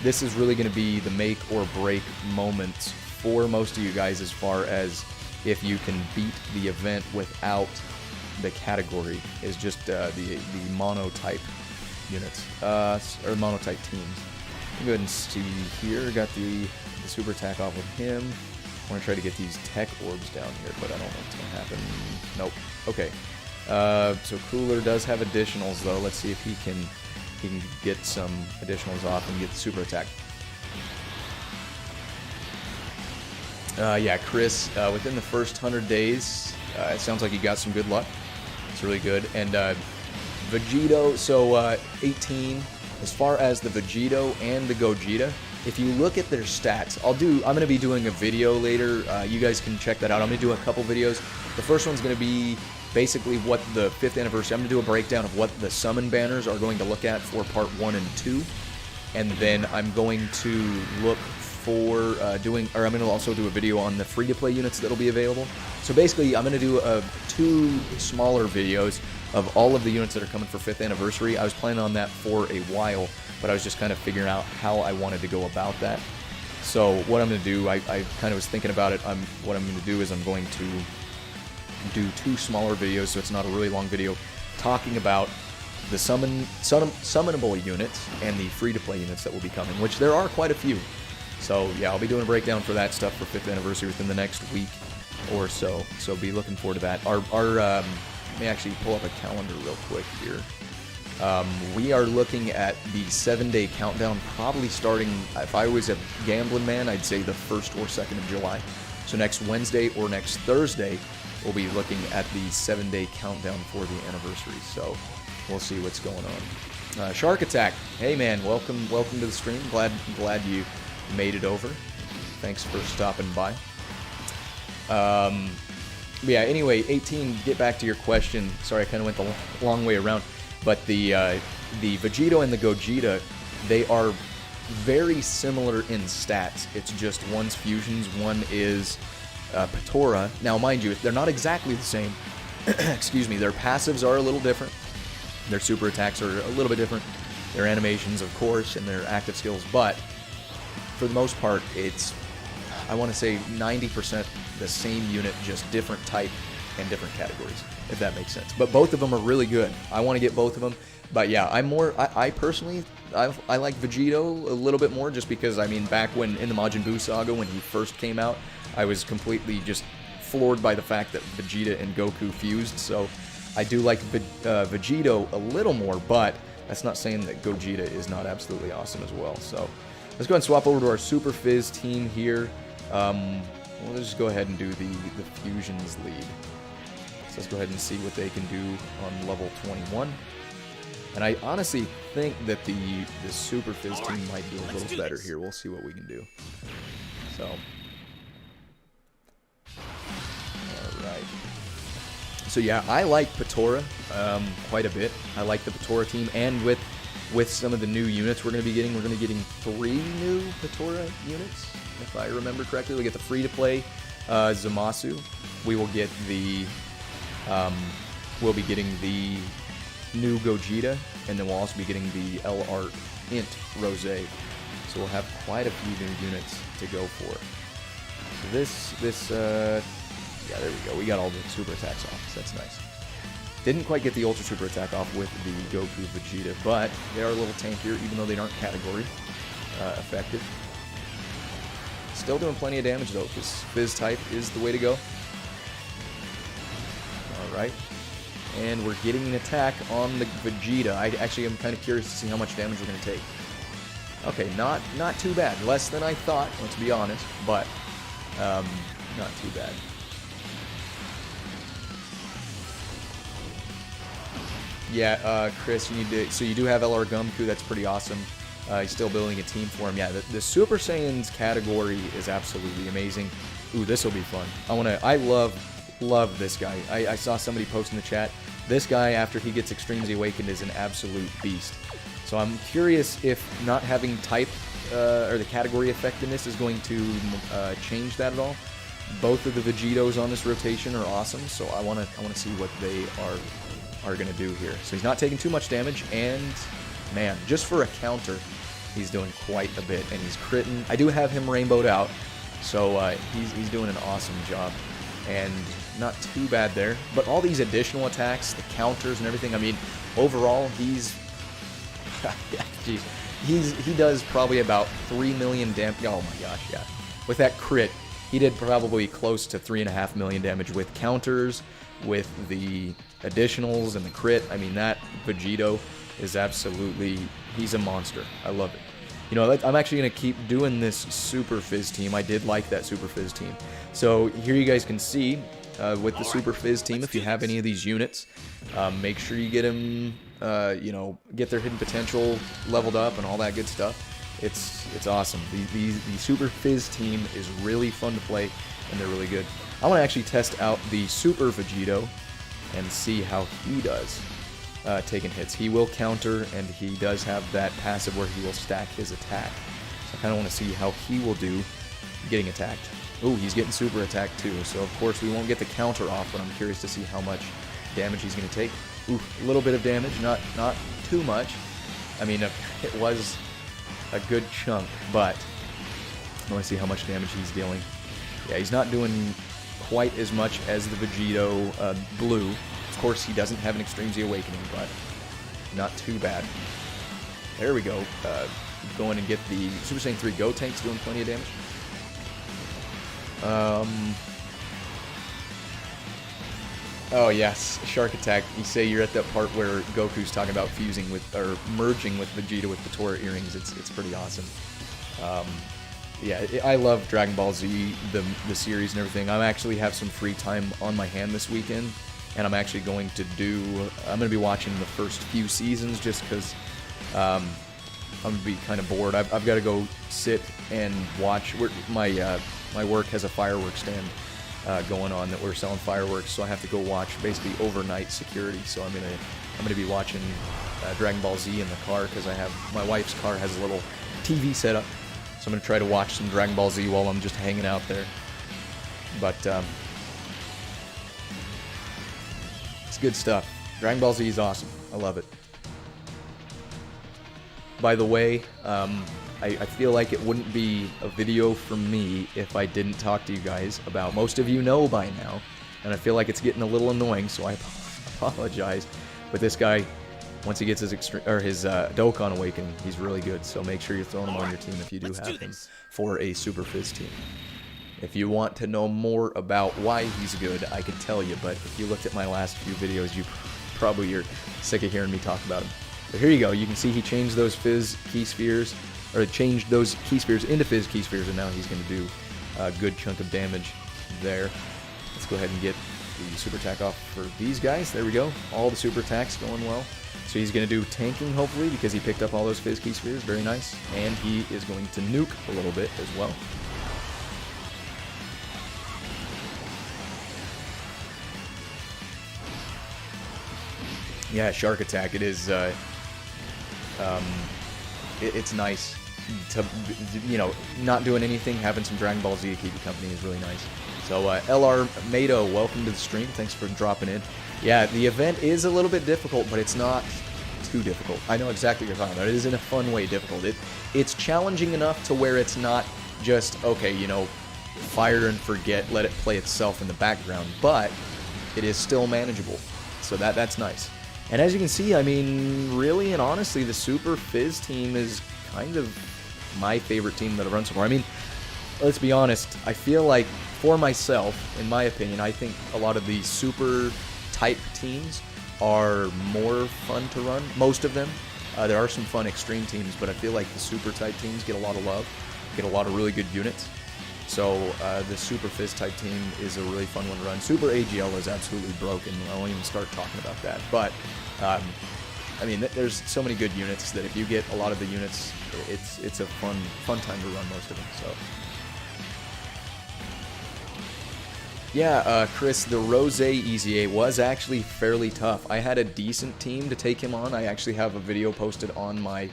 this is really going to be the make or break moments for most of you guys as far as if you can beat the event without the category, is just the mono-type units, or mono-type teams. Go ahead and see here, got the super attack off with him. I want to try to get these tech orbs down here, but I don't know what's going to happen. Nope. Okay. So Cooler does have additionals, though. Let's see if he can get some additionals off and get the super attack. Yeah, Chris, within the first 100 days, it sounds like you got some good luck. It's really good. And Vegito, so 18, as far as the Vegito and the Gogeta, if you look at their stats, I'm going to be doing a video later. You guys can check that out. I'm going to do a couple videos. The first one's going to be basically what the 5th anniversary, I'm going to do a breakdown of what the summon banners are going to look at for part 1 and 2. And then I'm going to look for I'm going to also do a video on the free-to-play units that'll be available. So basically, I'm going to do 2 smaller videos of all of the units that are coming for 5th anniversary. I was planning on that for a while, but I was just kind of figuring out how I wanted to go about that. So what I'm going to do, I kind of was thinking about it. What I'm going to do is I'm going to do 2 smaller videos, so it's not a really long video, talking about the summonable units and the free-to-play units that will be coming, which there are quite a few. So yeah, I'll be doing a breakdown for that stuff for 5th anniversary within the next week or so. So be looking forward to that. Let me actually pull up a calendar real quick here. We are looking at the 7-day countdown, probably starting, if I was a gambling man, I'd say the 1st or 2nd of July. So next Wednesday or next Thursday, we'll be looking at the 7-day countdown for the anniversary. So we'll see what's going on. Shark Attack, hey man, welcome to the stream. Glad you made it over. Thanks for stopping by. Yeah, anyway, 18, get back to your question. Sorry, I kind of went the long way around. But the Vegito and the Gogeta, they are very similar in stats. It's just one's fusions, one is Patora. Now, mind you, they're not exactly the same. Excuse me, their passives are a little different. Their super attacks are a little bit different. Their animations, of course, and their active skills. But for the most part, it's, I want to say 90% the same unit, just different type and different categories, if that makes sense. But both of them are really good. I want to get both of them. But yeah, I personally, I like Vegito a little bit more, just because, I mean, back when in the Majin Buu saga, when he first came out, I was completely just floored by the fact that Vegeta and Goku fused. So I do like Vegito a little more, but that's not saying that Gogeta is not absolutely awesome as well. So let's go ahead and swap over to our Super Fizz team here. We'll just go ahead and do the Fusions lead. So let's go ahead and see what they can do on level 21. And I honestly think that the Super Fizz team might do a little better here. We'll see what we can do. So, alright. So yeah, I like Patora quite a bit. I like the Patora team, and with some of the new units we're going to be getting, 3 new Patora units, if I remember correctly. We'll get the free-to-play Zamasu. We will get the, we'll be getting the new Gogeta, and then we'll also be getting the LR INT Rose. So we'll have quite a few new units to go for. So yeah, there we go. We got all the super attacks off, so that's nice. Didn't quite get the Ultra Super Attack off with the Goku Vegeta, but they are a little tankier, even though they aren't category effective. Still doing plenty of damage, though, because Fizz type is the way to go. Alright. And we're getting an attack on the Vegeta. I actually am kind of curious to see how much damage we're going to take. Okay, not too bad. Less than I thought, let's be honest, but not too bad. Yeah, Chris, you need to. So you do have LR Gumku. That's pretty awesome. He's still building a team for him. Yeah, the Super Saiyans category is absolutely amazing. Ooh, this will be fun. I love this guy. I saw somebody post in the chat. This guy, after he gets Extreme Z Awakened, is an absolute beast. So I'm curious if not having type or the category effect in this is going to change that at all. Both of the Vegetos on this rotation are awesome, so I want to see what they are going to do here. So he's not taking too much damage, and man, just for a counter, he's doing quite a bit, and he's critting. I do have him rainbowed out, so he's doing an awesome job, and not too bad there. But all these additional attacks, the counters and everything, I mean, overall, he's geez, he does probably about 3 million damage. Oh my gosh, yeah. With that crit, he did probably close to 3.5 million damage with counters, with the additionals and the crit. I mean, that Vegeto is absolutely, he's a monster. I love it. You know, I'm actually going to keep doing this Super Fizz team. I did like that Super Fizz team. So here you guys can see with the Super Fizz team, if you have any of these units, make sure you get them, you know, get their hidden potential leveled up and all that good stuff. It's awesome. The Super Fizz team is really fun to play, and they're really good. I want to actually test out the Super Vegeto and see how he does taking hits. He will counter, and he does have that passive where he will stack his attack. So I kind of want to see how he will do getting attacked. Ooh, he's getting super attacked too, so of course we won't get the counter off, but I'm curious to see how much damage he's going to take. Ooh, a little bit of damage, not too much. I mean, it was a good chunk, but I want to see how much damage he's dealing. Yeah, he's not doing quite as much as the Vegeto Blue. Of course, he doesn't have an Extreme Z Awakening, but not too bad. There we go. Go in and get the Super Saiyan 3 Go Tank's doing plenty of damage. Oh yes, Shark Attack. You say you're at that part where Goku's talking about fusing with, or merging with Vegeta with the Tora earrings. It's pretty awesome. Yeah, I love Dragon Ball Z, the series and everything. I actually have some free time on my hand this weekend, and I'm actually going to I'm going to be watching the first few seasons just because I'm going to be kind of bored. I've got to go sit and watch. My work has a fireworks stand going on that we're selling fireworks, so I have to go watch basically overnight security. So I'm gonna be watching Dragon Ball Z in the car because my wife's car has a little TV set up, so I'm gonna try to watch some Dragon Ball Z while I'm just hanging out there. But it's good stuff. Dragon Ball Z is awesome. I love it. By the way, I feel like it wouldn't be a video from me if I didn't talk to you guys about, most of you know by now, and I feel like it's getting a little annoying, so I apologize. But this guy, once he gets his Dokkan Awakening, he's really good, so make sure you're throwing him on your team if you do have him for a Super Fizz team. If you want to know more about why he's good, I could tell you, but if you looked at my last few videos, you probably are sick of hearing me talk about him. But here you go, you can see he changed those Fizz Key Spheres, or changed those Key Spheres into Fizz Key Spheres, and now he's going to do a good chunk of damage there. Let's go ahead and get the super attack off for these guys. There we go. All the super attacks going well. So he's going to do tanking, hopefully, because he picked up all those Fizz Key Spheres. Very nice. And he is going to nuke a little bit as well. Yeah, Shark Attack. It is... it's nice to, you know, not doing anything, having some Dragon Ball Z to keep you company is really nice. So LR Mado, welcome to the stream. Thanks for dropping in. Yeah, the event is a little bit difficult, but it's not too difficult. I know exactly what you're talking about. It is in a fun way difficult. It's challenging enough to where it's not just, okay, you know, fire and forget, let it play itself in the background, but it is still manageable. So that's nice. And as you can see, I mean, really and honestly, the Super Fizz team is kind of my favorite team that I've run so far. I mean, let's be honest, I feel like, for myself, in my opinion, I think a lot of the super type teams are more fun to run, most of them. There are some fun extreme teams, but I feel like the super type teams get a lot of love, get a lot of really good units. So the Super Fizz type team is a really fun one to run. Super AGL is absolutely broken. I won't even start talking about that. But I mean, there's so many good units that if you get a lot of the units, it's a fun time to run most of them. So. Yeah, Chris, the Rose EZA was actually fairly tough. I had a decent team to take him on. I actually have a video posted on my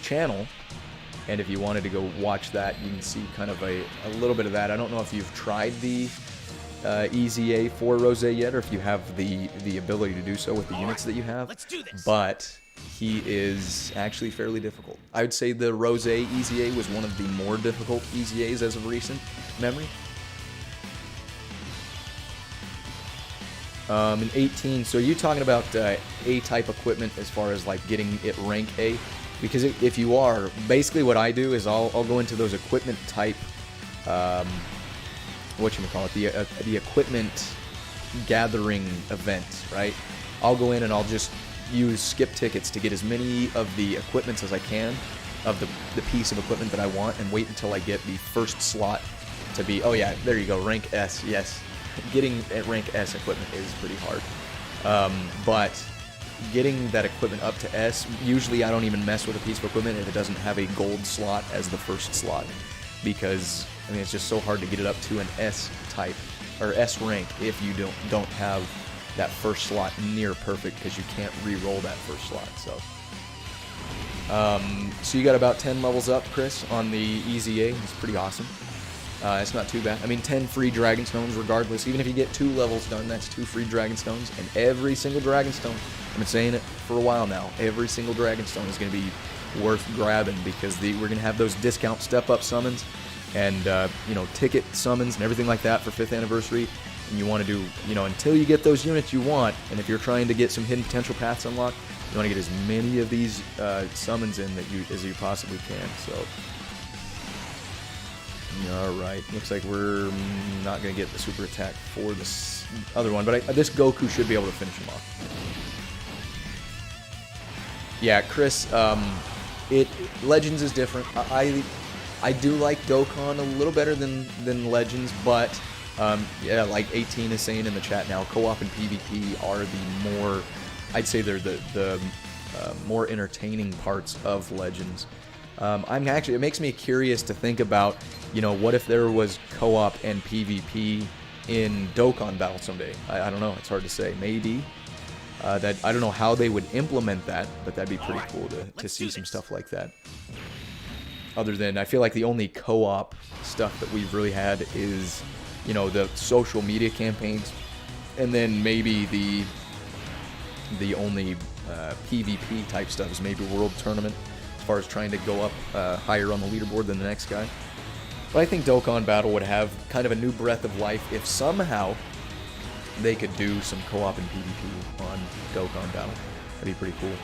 channel, and if you wanted to go watch that, you can see kind of a little bit of that. I don't know if you've tried the EZA for Rose yet, or if you have the ability to do so with the units that you have. Let's do this. But he is actually fairly difficult. I would say the Rose EZA was one of the more difficult EZAs as of recent memory. In 18, so you're talking about A-type equipment as far as like getting it rank A? Because if you are, basically what I do is I'll go into those equipment type, whatchamacallit, the equipment gathering event, right? I'll go in and I'll just use skip tickets to get as many of the equipments as I can of the piece of equipment that I want, and wait until I get the first slot to be, oh yeah, there you go, rank S, yes. Getting at rank S equipment is pretty hard. But getting that equipment up to S, usually I don't even mess with a piece of equipment if it doesn't have a gold slot as the first slot, because I mean it's just so hard to get it up to an S type or S rank if you don't have that first slot near perfect, because you can't re-roll that first slot. So you got about 10 levels up, Chris, on the EZA. It's pretty awesome. It's not too bad. I mean, 10 free Dragon Stones regardless. Even if you get 2 levels done, that's 2 free Dragon Stones. And every single Dragon Stone, I've been saying it for a while now, every single Dragon Stone is going to be worth grabbing, because we're going to have those discount step-up summons and, you know, ticket summons and everything like that for 5th anniversary. And you want to do, you know, until you get those units you want, and if you're trying to get some hidden potential paths unlocked, you want to get as many of these summons in as you possibly can. So, all right, looks like we're not going to get the super attack for this other one, but this Goku should be able to finish him off. Yeah, Chris, Legends is different. I do like Dokkan a little better than Legends, but yeah, like 18 is saying in the chat now, co-op and PvP are the more, I'd say they're the more entertaining parts of Legends. It makes me curious to think about, you know, what if there was co-op and PvP in Dokkan Battle someday? I don't know, it's hard to say. Maybe. I don't know how they would implement that, but that'd be pretty cool to see some stuff like that. Other than, I feel like the only co-op stuff that we've really had is, you know, the social media campaigns, and then maybe the only PvP type stuff is maybe World Tournament, as far as trying to go up higher on the leaderboard than the next guy. But I think Dokkan Battle would have kind of a new breath of life if somehow they could do some co-op and PvP on Dokkan Battle. That'd be pretty cool.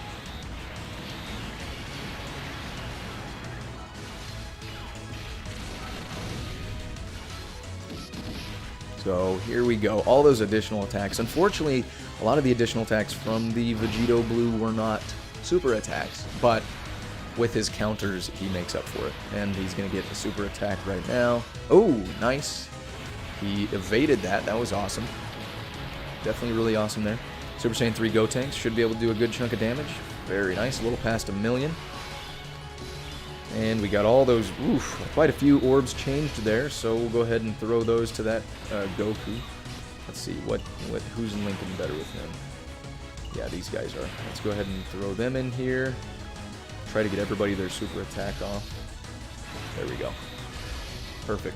So here we go. All those additional attacks. Unfortunately, a lot of the additional attacks from the Vegito Blue were not super attacks, but with his counters, he makes up for it. And he's going to get a super attack right now. Oh, nice. He evaded that. That was awesome. Definitely really awesome there. Super Saiyan 3 Gotenks should be able to do a good chunk of damage. Very nice. A little past 1,000,000. And we got all those, quite a few orbs changed there, so we'll go ahead and throw those to that Goku. Let's see, who's linking better with him? Yeah, these guys are. Let's go ahead and throw them in here. Try to get everybody their super attack off. There we go. Perfect.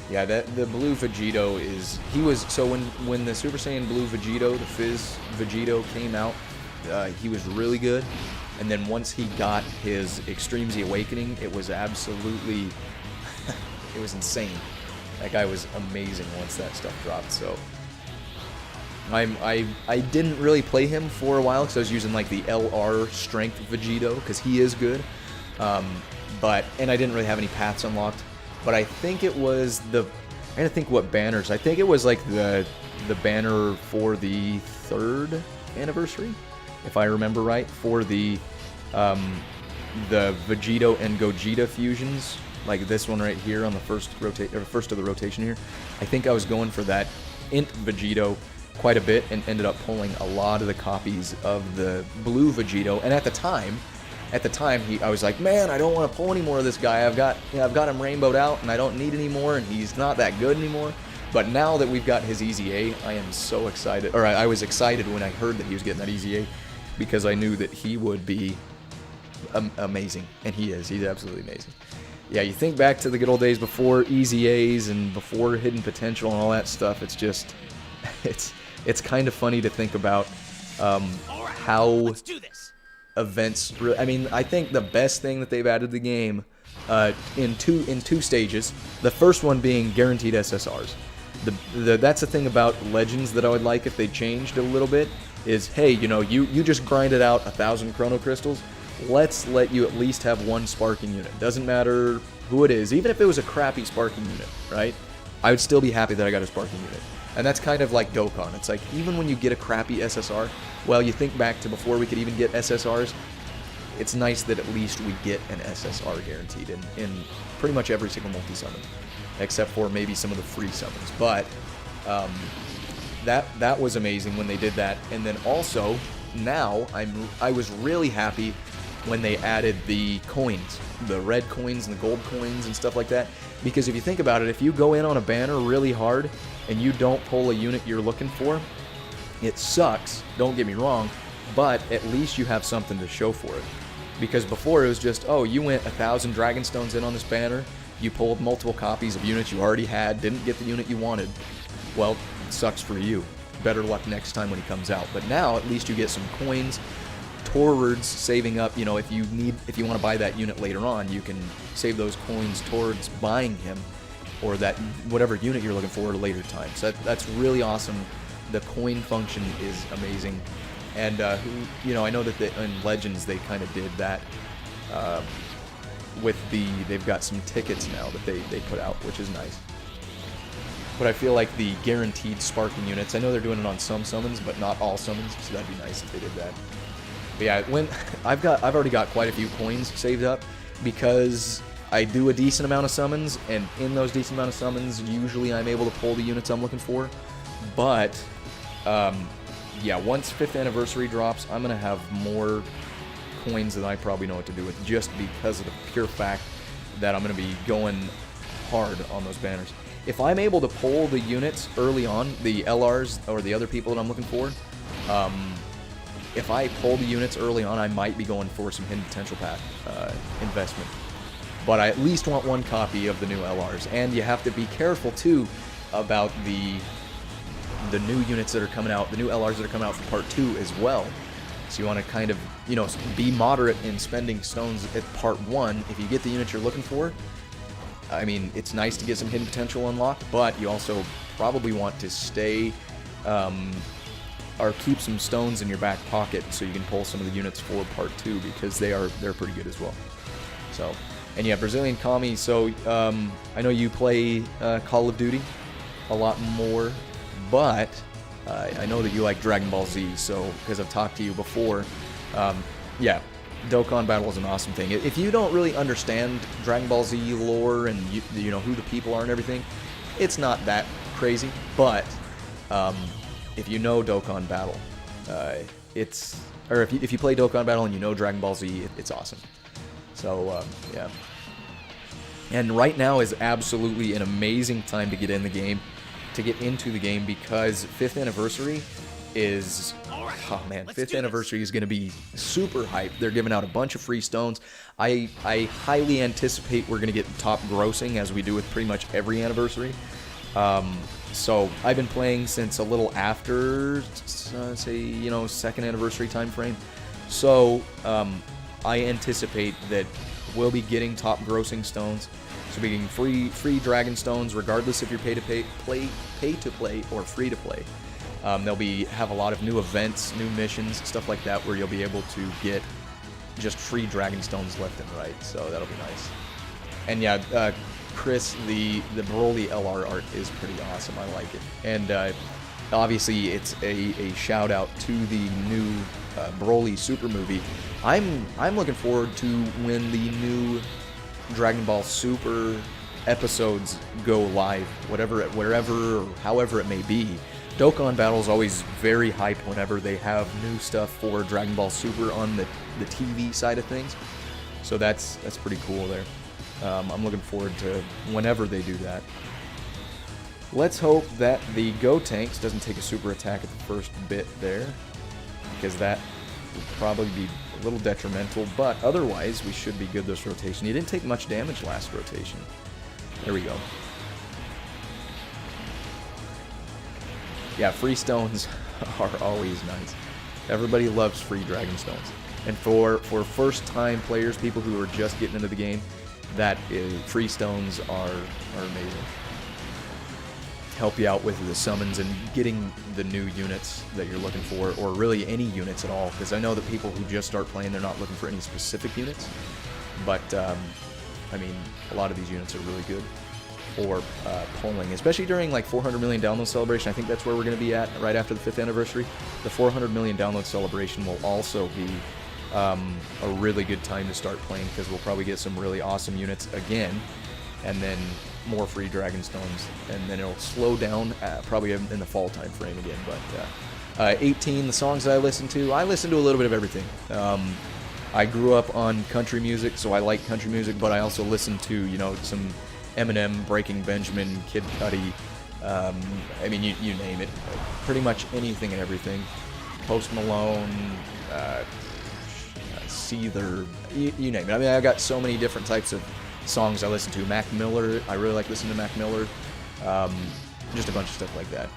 Yeah, the blue Vegito is, so when the Super Saiyan Blue Vegito, the Fizz Vegito came out, he was really good. And then once he got his Extreme Z Awakening, it was absolutely, it was insane. That guy was amazing once that stuff dropped. So I didn't really play him for a while because I was using like the LR Strength Vegito because he is good. And I didn't really have any paths unlocked. But I think it was I'm trying to think what banners. I think it was like the banner for the 3rd anniversary, if I remember right, for the Vegito and Gogeta fusions, like this one right here on the first of the rotation here. I think I was going for that INT Vegito quite a bit and ended up pulling a lot of the copies of the blue Vegito. And at the time, I was like, man, I don't want to pull any more of this guy. I've got him rainbowed out, and I don't need any more, and he's not that good anymore. But now that we've got his EZA, I am so excited. Or I was excited when I heard that he was getting that EZA, because I knew that he would be amazing, and he is. He's absolutely amazing. Yeah, you think back to the good old days before EZAs and before hidden potential and all that stuff. It's just, it's kind of funny to think about how Let's do this. events. I mean, I think the best thing that they've added to the game in two stages. The first one being guaranteed SSRs. That's the thing about Legends that I would like if they changed a little bit. Is, hey, you know, you just grinded out 1,000 Chrono Crystals. Let's let you at least have one sparking unit. Doesn't matter who it is, even if it was a crappy sparking unit, right? I would still be happy that I got a sparking unit. And that's kind of like Dokkan. It's like, even when you get a crappy SSR, well, you think back to before we could even get SSRs, it's nice that at least we get an SSR guaranteed in pretty much every single multi-summon, except for maybe some of the free summons. But that was amazing when they did that. And then also, now I was really happy when they added the coins, the red coins and the gold coins and stuff like that. Because if you think about it, if you go in on a banner really hard and you don't pull a unit you're looking for, it sucks, don't get me wrong, but at least you have something to show for it. Because before it was just, oh, you went 1,000 Dragon Stones in on this banner, you pulled multiple copies of units you already had, didn't get the unit you wanted. Well, it sucks for you. Better luck next time when he comes out. But now at least you get some coins towards saving up. You know, if you want to buy that unit later on, you can save those coins towards buying him or that whatever unit you're looking for at a later time. So that's really awesome. The coin function is amazing. And you know, I know that in Legends they kind of did that with they've got some tickets now that they put out, which is nice. But I feel like the guaranteed sparking units, I know they're doing it on some summons, but not all summons, so that'd be nice if they did that. But yeah, I've already got quite a few coins saved up because I do a decent amount of summons, and in those decent amount of summons, usually I'm able to pull the units I'm looking for. But yeah, once 5th anniversary drops, I'm gonna have more coins than I probably know what to do with, just because of the pure fact that I'm gonna be going hard on those banners. If I'm able to pull the units early on, the LRs or the other people that I'm looking for, if I pull the units early on, I might be going for some hidden potential pack investment. But I at least want one copy of the new LRs, and you have to be careful too about the new units that are coming out, the new LRs that are coming out for Part 2 as well. So you want to kind of, you know, be moderate in spending stones at Part 1. If you get the units you're looking for, I mean, it's nice to get some hidden potential unlocked, but you also probably want to stay or keep some stones in your back pocket so you can pull some of the units for Part 2, because they're pretty good as well. So, and yeah, Brazilian Kami. So I know you play Call of Duty a lot more, but I know that you like Dragon Ball Z. So because I've talked to you before, yeah. Dokkan Battle is an awesome thing. If you don't really understand Dragon Ball Z lore and you know who the people are and everything, it's not that crazy. But if you know Dokkan Battle, if you play Dokkan Battle and you know Dragon Ball Z, it's awesome. So yeah. And right now is absolutely an amazing time to get into the game, because 5th anniversary is, oh man, 5th anniversary is going to be super hype. They're giving out a bunch of free stones. I highly anticipate we're going to get top grossing, as we do with pretty much every anniversary. So I've been playing since a little after, say, you know, 2nd anniversary time frame. So I anticipate that we'll be getting top grossing stones. So we're getting free dragon stones, regardless if you're pay to play or free to play. They'll have a lot of new events, new missions, stuff like that, where you'll be able to get just free dragon stones left and right. So that'll be nice. And yeah, Chris, the Broly LR art is pretty awesome. I like it. And obviously, it's a shout out to the new Broly Super movie. I'm looking forward to when the new Dragon Ball Super episodes go live, wherever, or however it may be, Dokkan Battle is always very hype whenever they have new stuff for Dragon Ball Super on the TV side of things. So that's pretty cool there. I'm looking forward to whenever they do that. Let's hope that the Gotenks doesn't take a super attack at the first bit there, because that would probably be a little detrimental, but otherwise we should be good this rotation. He didn't take much damage last rotation. There we go. Yeah, free stones are always nice. Everybody loves free Dragon Stones. And for first-time players, people who are just getting into the game, free stones are amazing. Help you out with the summons and getting the new units that you're looking for, or really any units at all, because I know that people who just start playing, they're not looking for any specific units, but I mean, a lot of these units are really good for pulling, especially during like 400 million download celebration. I think that's where we're going to be at right after the 5th anniversary. The 400 million download celebration will also be a really good time to start playing, because we'll probably get some really awesome units again, and then more free Dragon Stones, and then it'll slow down probably in the fall time frame again. But 18, the songs that I listen to a little bit of everything. I grew up on country music, so I like country music, but I also listen to, you know, some Eminem, Breaking Benjamin, Kid Cudi, I mean, you name it, pretty much anything and everything. Post Malone, Seether, you name it. I mean, I've got so many different types of songs I listen to. Mac Miller, I really like listening to Mac Miller. Just a bunch of stuff like that.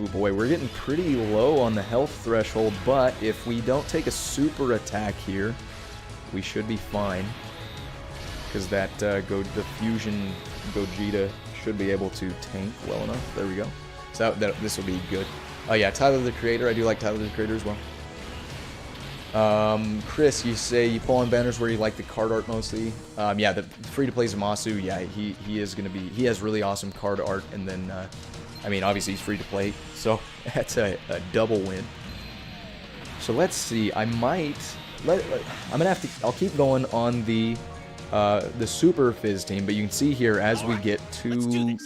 Oh boy, we're getting pretty low on the health threshold, but if we don't take a super attack here, we should be fine. Because the Fusion Gogeta should be able to tank well enough. There we go. So this will be good. Oh yeah, Tyler the Creator. I do like Tyler the Creator as well. Chris, you say you pull on banners where you like the card art mostly. Yeah, the free-to-play Zamasu, yeah, he is going to be... He has really awesome card art, and then, I mean, obviously he's free-to-play, so that's a double win. So let's see, I'm going to have to... I'll keep going on the Super Fizz team, but you can see here, as we get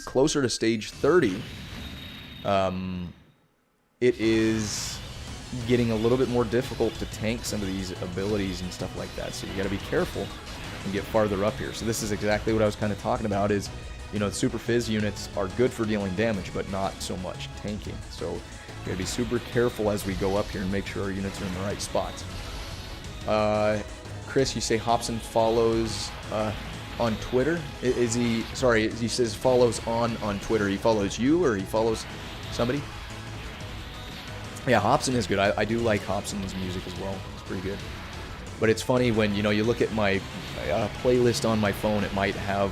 closer to stage 30, it is getting a little bit more difficult to tank some of these abilities and stuff like that, so you got to be careful and get farther up here. So this is exactly what I was kind of talking about, is, you know, the Super Fizz units are good for dealing damage, but not so much tanking. So you got to be super careful as we go up here and make sure our units are in the right spots. Chris, you say Hobson follows on Twitter. Is he... Sorry, he says follows on Twitter. He follows you, or he follows somebody? Yeah, Hobson is good. I do like Hobson's music as well. It's pretty good. But it's funny when, you know, you look at my playlist on my phone, it might have,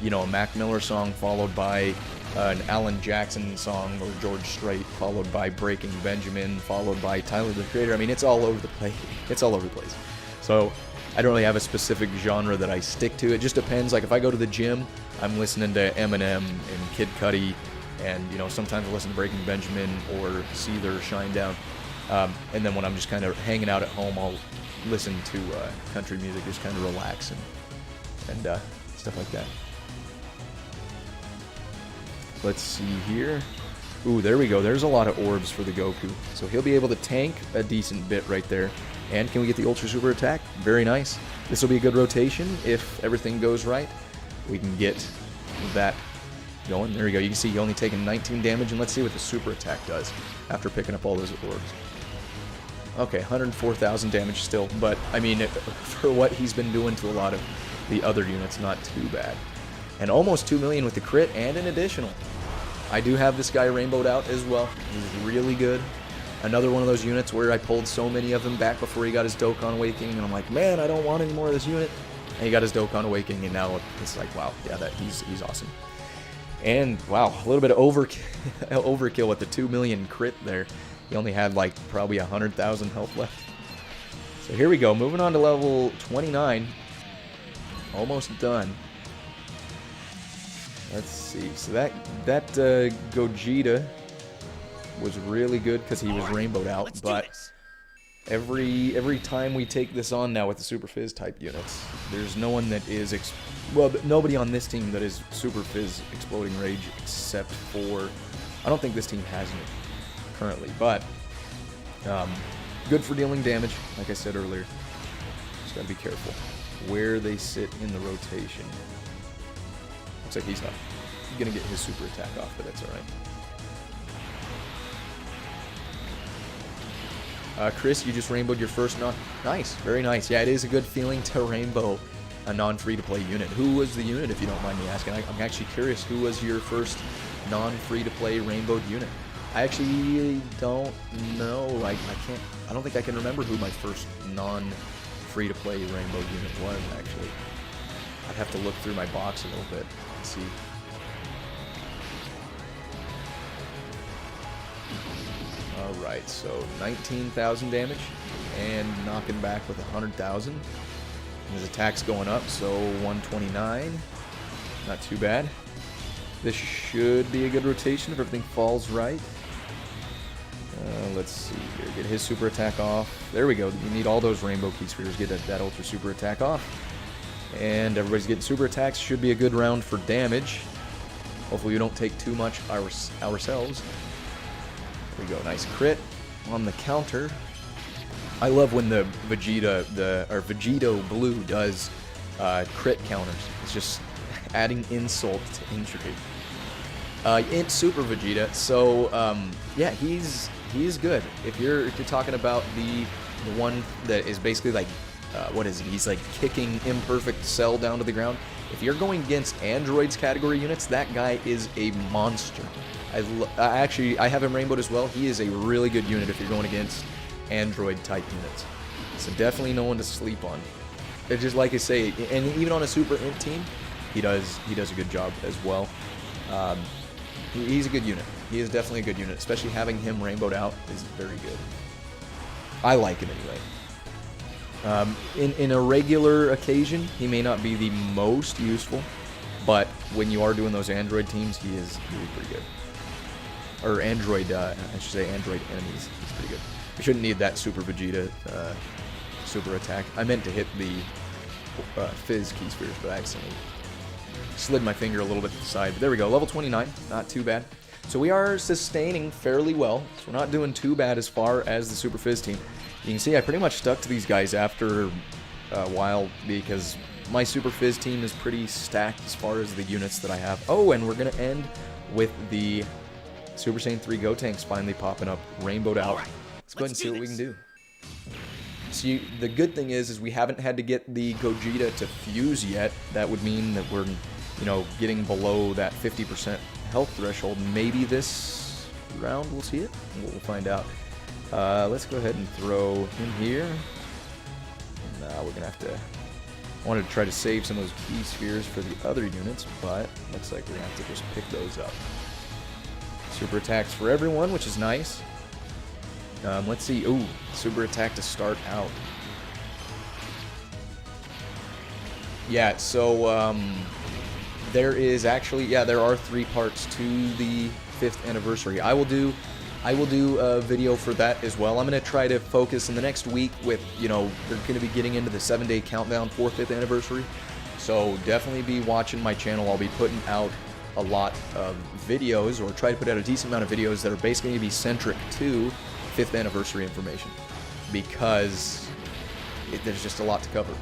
you know, a Mac Miller song followed by an Alan Jackson song, or George Strait, followed by Breaking Benjamin, followed by Tyler the Creator. I mean, it's all over the place. It's all over the place. So I don't really have a specific genre that I stick to. It just depends. Like if I go to the gym, I'm listening to Eminem and Kid Cudi, and, you know, sometimes I listen to Breaking Benjamin or Seether, Shinedown. And then when I'm just kind of hanging out at home, I'll listen to country music, just kind of relax and stuff like that. Let's see here. Ooh, there we go. There's a lot of orbs for the Goku. So he'll be able to tank a decent bit right there. And can we get the Ultra Super attack? Very nice. This will be a good rotation if everything goes right. We can get that going. There we go. You can see he only taken 19 damage, and let's see what the super attack does after picking up all those orbs. Okay, 104,000 damage still, but I mean, for what he's been doing to a lot of the other units, not too bad. And almost 2 million with the crit and an additional. I do have this guy rainbowed out as well. He's really good. Another one of those units where I pulled so many of them back before he got his Dokkan Awakening, and I'm like, man, I don't want any more of this unit. And he got his Dokkan Awakening, and now it's like, wow, yeah, he's awesome. And, wow, a little bit of overkill with the 2 million crit there. He only had, like, probably 100,000 health left. So here we go, moving on to level 29. Almost done. Let's see. So that Gogeta was really good because he was rainbowed out, but Every time we take this on now with the Super Fizz type units, there's no one that is, well, nobody on this team that is Super Fizz Exploding Rage except for, I don't think this team has it currently, but good for dealing damage, like I said earlier. Just gotta be careful where they sit in the rotation. Looks like he's not gonna get his super attack off, but that's alright. Chris, you just rainbowed your first Nice, very nice. Yeah, it is a good feeling to rainbow a non-free-to-play unit. Who was the unit, if you don't mind me asking? I'm actually curious, who was your first non-free-to-play rainbowed unit? I actually don't know. I don't think I can remember who my first non-free-to-play rainbow unit was, actually. I'd have to look through my box a little bit and see. Alright, so 19,000 damage, and knocking back with 100,000. His attack's going up, so 129. Not too bad. This should be a good rotation if everything falls right. Let's see here. Get his super attack off. There we go. You need all those rainbow key spheres. Get that ultra super attack off. And everybody's getting super attacks. Should be a good round for damage. Hopefully we don't take too much ourselves. There we go. Nice crit on the counter. I love when the Vegito Blue does crit counters. It's just adding insult to injury. INT Super Vegeta. So yeah, he's good. If you're talking about the one that is basically like what is it? He's like kicking imperfect Cell down to the ground. If you're going against Android's category units, that guy is a monster. I have him rainbowed as well. He is a really good unit if you're going against Android type units. So definitely no one to sleep on. It's just like I say, and even on a Super INT team, he does a good job as well. He's a good unit. He is definitely a good unit, especially having him rainbowed out is very good. I like him anyway. In a regular occasion, he may not be the most useful, but when you are doing those Android teams, he is really pretty good. Or Android, I should say Android enemies. He's pretty good. I shouldn't need that Super Vegeta super attack. I meant to hit the Fizz key spheres, but I accidentally slid my finger a little bit to the side. But there we go, level 29, not too bad. So we are sustaining fairly well, so we're not doing too bad as far as the Super Fizz team. You can see I pretty much stuck to these guys after a while because my Super Fizz team is pretty stacked as far as the units that I have. Oh, and we're going to end with the Super Saiyan 3 Gotenks finally popping up, rainbowed out. Right, let's go ahead and see what we can do. See, the good thing is we haven't had to get the Gogeta to fuse yet. That would mean that we're, you know, getting below that 50% health threshold. Maybe this round we'll see it. We'll find out. Let's go ahead and throw him here. Now we're gonna have to. I wanted to try to save some of those key spheres for the other units, but looks like we're gonna have to just pick those up. Super attacks for everyone, which is nice. Let's see. Ooh, super attack to start out. Yeah, so there is actually, yeah, there are 3 parts to the 5th anniversary. I will do a video for that as well. I'm going to try to focus in the next week with, you know, we're going to be getting into the 7-day countdown for 5th anniversary. So definitely be watching my channel. I'll be putting out a lot of videos, or try to put out a decent amount of videos that are basically going to be centric to 5th anniversary information, because there's just a lot to cover.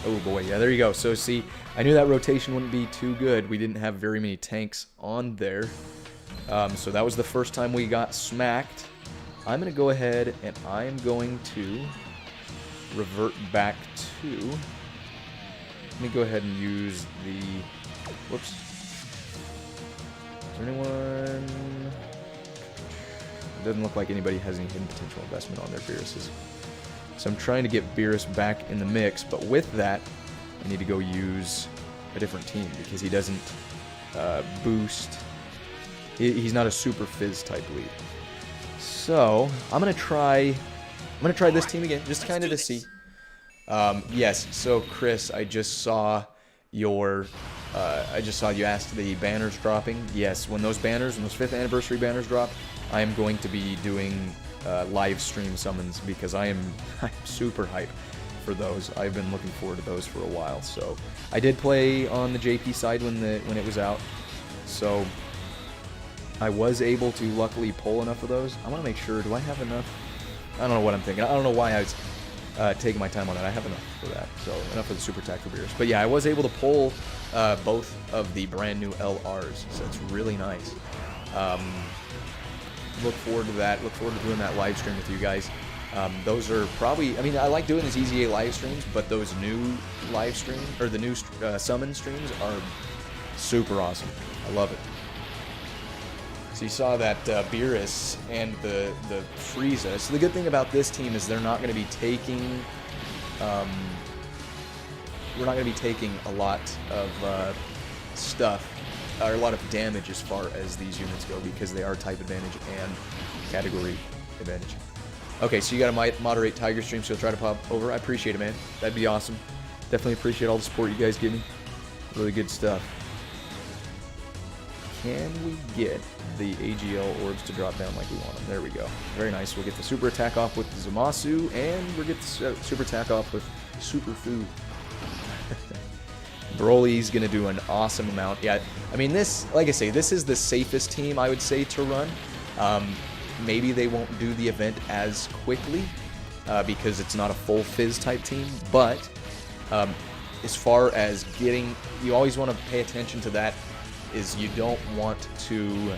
Oh boy, yeah, there you go. So see, I knew that rotation wouldn't be too good. We didn't have very many tanks on there. So that was the first time we got smacked. I'm going to go ahead and I'm going to revert back to... Let me go ahead and use the... Whoops. Is there anyone... It doesn't look like anybody has any hidden potential investment on their Beeruses. So I'm trying to get Beerus back in the mix, but with that, I need to go use a different team because he doesn't boost... He's not a Super Fizz type lead. So I'm gonna try this team again, just kind of to see. Yes. So Chris, I just saw your. I just saw you asked the banners dropping. Yes, when those 5th anniversary banners drop, I am going to be doing live stream summons because I'm super hyped for those. I've been looking forward to those for a while. So I did play on the JP side when it was out, so I was able to luckily pull enough of those. I want to make sure, do I have enough? I don't know what I'm thinking. I don't know why I was taking my time on that. I have enough for that, so enough of the super attack for Beerus. But yeah, I was able to pull both of the brand new LRs, so it's really nice. Look forward to that. Look forward to doing that live stream with you guys. Those are probably, I mean, I like doing these EZA live streams, but those new live streams, or the new summon streams are super awesome. I love it. So you saw that Beerus and the Frieza. So the good thing about this team is they're not going to be taking, we're not going to be taking a lot of stuff, or a lot of damage as far as these units go, because they are type advantage and category advantage. Okay, so you got to moderate Tiger Stream, so you'll try to pop over. I appreciate it, man. That'd be awesome. Definitely appreciate all the support you guys give me. Really good stuff. Can we get the AGL orbs to drop down like we want them? There we go. Very nice. We'll get the super attack off with Zamasu, and we'll get the super attack off with Super Fu. Broly's going to do an awesome amount. Yeah, I mean, this, like I say, this is the safest team, I would say, to run. Maybe they won't do the event as quickly because it's not a full Fizz type team, but as far as getting, you always want to pay attention to that, is you don't want to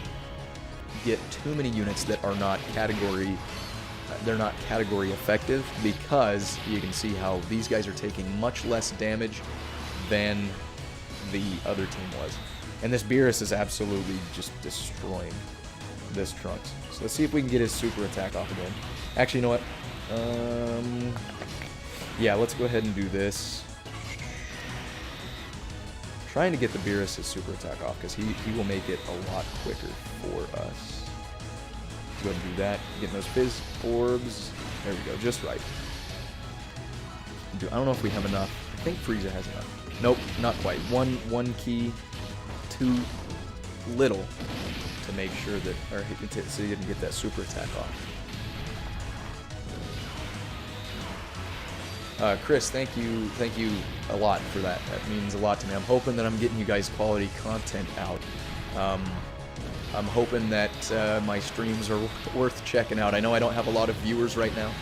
get too many units that are not category, they're not category effective, because you can see how these guys are taking much less damage than the other team was. And this Beerus is absolutely just destroying this Trunks. So let's see if we can get his super attack off again. Actually, you know what? Yeah, let's go ahead and do this. Trying to get the Beerus' super attack off, because he will make it a lot quicker for us. Let's go ahead and do that. Getting those Fizz orbs. There we go, just right. I don't know if we have enough. I think Frieza has enough. Nope, not quite. One key, too little to make sure that, or so you didn't get that super attack off. Chris, thank you a lot for that. That means a lot to me. I'm hoping that I'm getting you guys quality content out. I'm hoping that my streams are worth checking out. I know I don't have a lot of viewers right now,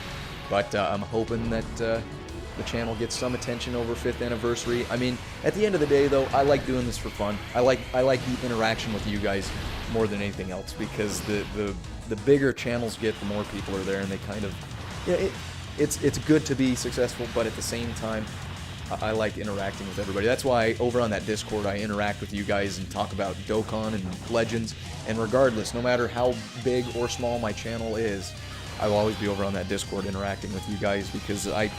but I'm hoping that the channel gets some attention over 5th anniversary. I mean, at the end of the day, though, I like doing this for fun. I like the interaction with you guys more than anything else, because the bigger channels get, the more people are there, and they kind of, yeah, it's good to be successful, but at the same time, I like interacting with everybody. That's why over on that Discord, I interact with you guys and talk about Dokkan and Legends. And regardless, no matter how big or small my channel is, I will always be over on that Discord interacting with you guys, because I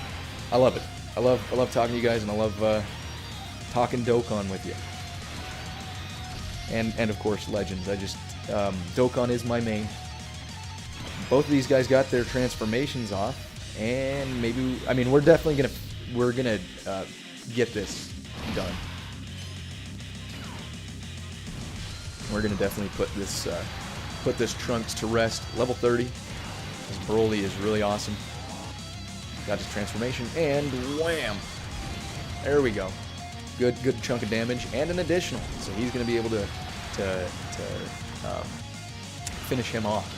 love it. I love talking to you guys, and I love talking Dokkan with you. And of course Legends. I just Dokkan is my main. Both of these guys got their transformations off, and maybe, I mean, we're definitely gonna get this done. We're gonna definitely put this Trunks to rest. Level 30. This Broly is really awesome. Got his transformation, and wham! There we go. Good chunk of damage, and an additional. So he's going to be able to finish him off.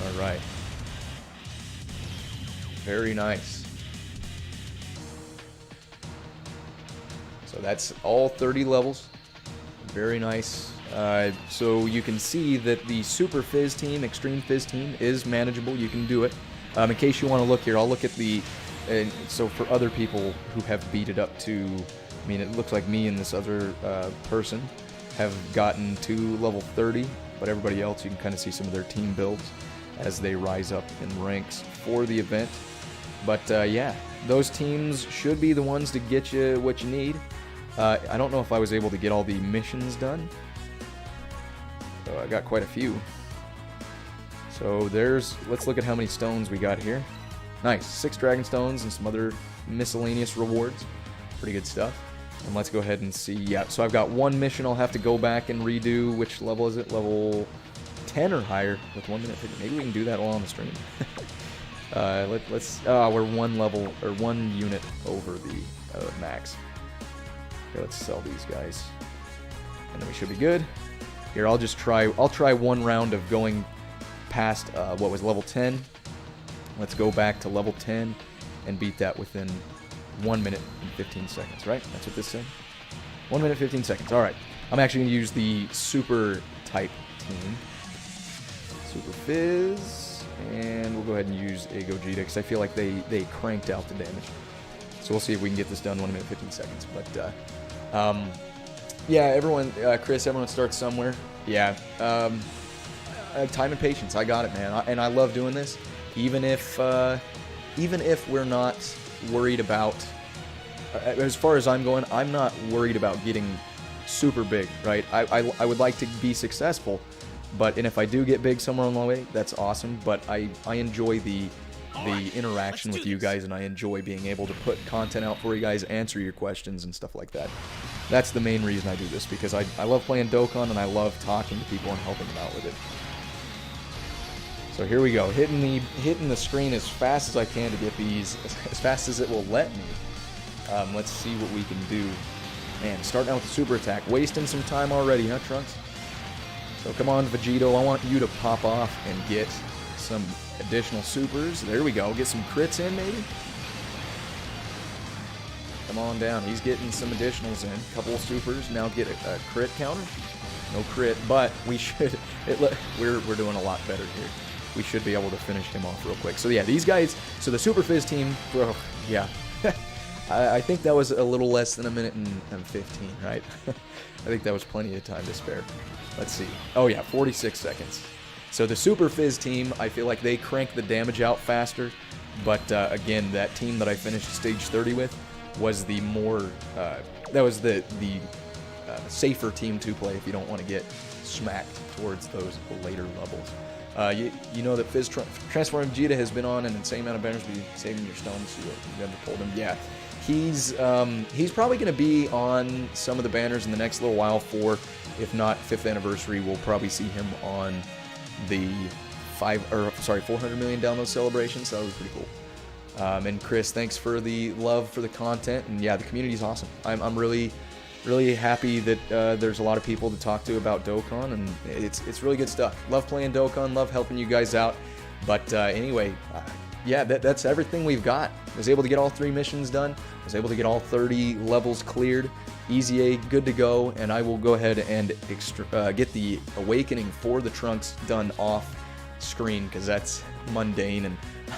All right. Very nice. So that's all 30 levels. Very nice. So you can see that the Super Fizz team, Extreme Fizz team, is manageable. You can do it. In case you want to look here, I'll look at the... so for other people who have beat it up to... I mean, it looks like me and this other person have gotten to level 30, but everybody else, you can kind of see some of their team builds as they rise up in ranks for the event. But yeah, those teams should be the ones to get you what you need. I don't know if I was able to get all the missions done. So I got quite a few. So let's look at how many stones we got here. Nice, 6 dragon stones and some other miscellaneous rewards. Pretty good stuff. And let's go ahead and see. Yeah, so I've got one mission I'll have to go back and redo. Which level is it? Level 10 or higher with 1 minute 50. Maybe we can do that while on the stream. We're one level or one unit over the max. Okay, let's sell these guys, and then we should be good. Here, I'll try one round of going past what was level 10. Let's go back to level 10 and beat that within 1 minute and 15 seconds, right? That's what this said. 1 minute 15 seconds. All right. I'm actually going to use the super type team. Super Fizz, and we'll go ahead and use a Gogeta because I feel like they cranked out the damage. So we'll see if we can get this done 1 minute 15 seconds. But yeah, everyone, Chris, everyone starts somewhere. Yeah, time and patience. I got it, man, and I love doing this, even if we're not worried about. As far as I'm going, I'm not worried about getting super big, right? I would like to be successful, and if I do get big somewhere along the way, that's awesome. But I enjoy the interaction with you guys, and I enjoy being able to put content out for you guys, answer your questions and stuff like that. That's the main reason I do this, because I love playing Dokkan and I love talking to people and helping them out with it. So here we go, hitting the screen as fast as I can to get these, as fast as it will let me. Let's see what we can do. Man, starting out with the super attack, wasting some time already, huh, Trunks? So come on, Vegito, I want you to pop off and get some additional supers. There we go, get some crits in, maybe? Come on down, he's getting some additionals in. Couple of supers, now get a crit counter. No crit, but we should, we're doing a lot better here. We should be able to finish him off real quick. So yeah, these guys, so the Super Fizz team, bro, yeah. I think that was a little less than 1 minute and 15, right? I think that was plenty of time to spare. Let's see. Oh yeah, 46 seconds. So the Super Fizz team, I feel like they crank the damage out faster, but again, that team that I finished stage 30 with was the more, that was the safer team to play if you don't want to get smacked towards those later levels. You know that Fizz Transforming Vegeta has been on an insane amount of banners, but you're saving your stones. You never told him. Yeah, he's probably going to be on some of the banners in the next little while. If not 5th anniversary, we'll probably see him on the 400 million download celebration. So that was pretty cool. And Chris, thanks for the love for the content, and yeah, the community's awesome. I'm really happy that there's a lot of people to talk to about Dokkan, and it's really good stuff. Love playing Dokkan, love helping you guys out. But anyway, yeah, that's everything we've got. I was able to get all 3 missions done. I was able to get all 30 levels cleared. EZA good to go, and I will go ahead and get the Awakening for the Trunks done off screen, because that's mundane and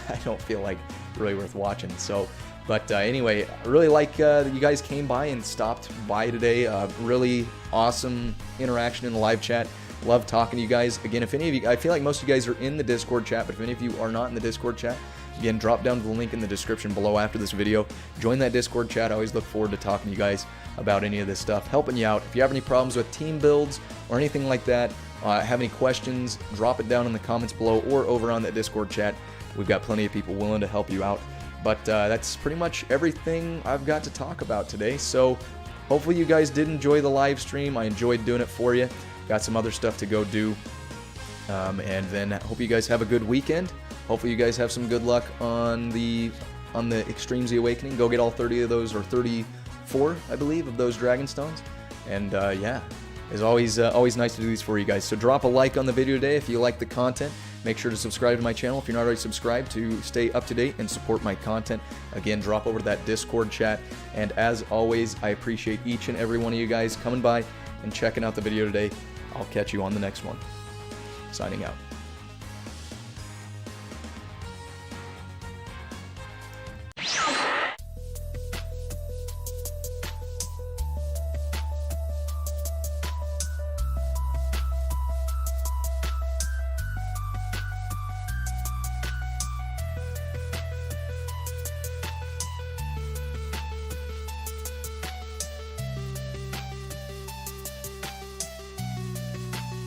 I don't feel like really worth watching. So. But anyway, I really like that you guys came by and stopped by today. Really awesome interaction in the live chat. Love talking to you guys. Again, if any of you, I feel like most of you guys are in the Discord chat, but if any of you are not in the Discord chat, again, drop down to the link in the description below after this video. Join that Discord chat. I always look forward to talking to you guys about any of this stuff, helping you out. If you have any problems with team builds or anything like that, have any questions, drop it down in the comments below or over on that Discord chat. We've got plenty of people willing to help you out. But that's pretty much everything I've got to talk about today. So hopefully you guys did enjoy the live stream. I enjoyed doing it for you. Got some other stuff to go do. And then I hope you guys have a good weekend. Hopefully you guys have some good luck on the Extreme Z Awakening. Go get all 30 of those, or 34, I believe, of those Dragon Stones. And yeah, it's always nice to do these for you guys. So drop a like on the video today if you like the content. Make sure to subscribe to my channel if you're not already subscribed to stay up to date and support my content. Again, drop over to that Discord chat. And as always, I appreciate each and every one of you guys coming by and checking out the video today. I'll catch you on the next one. Signing out.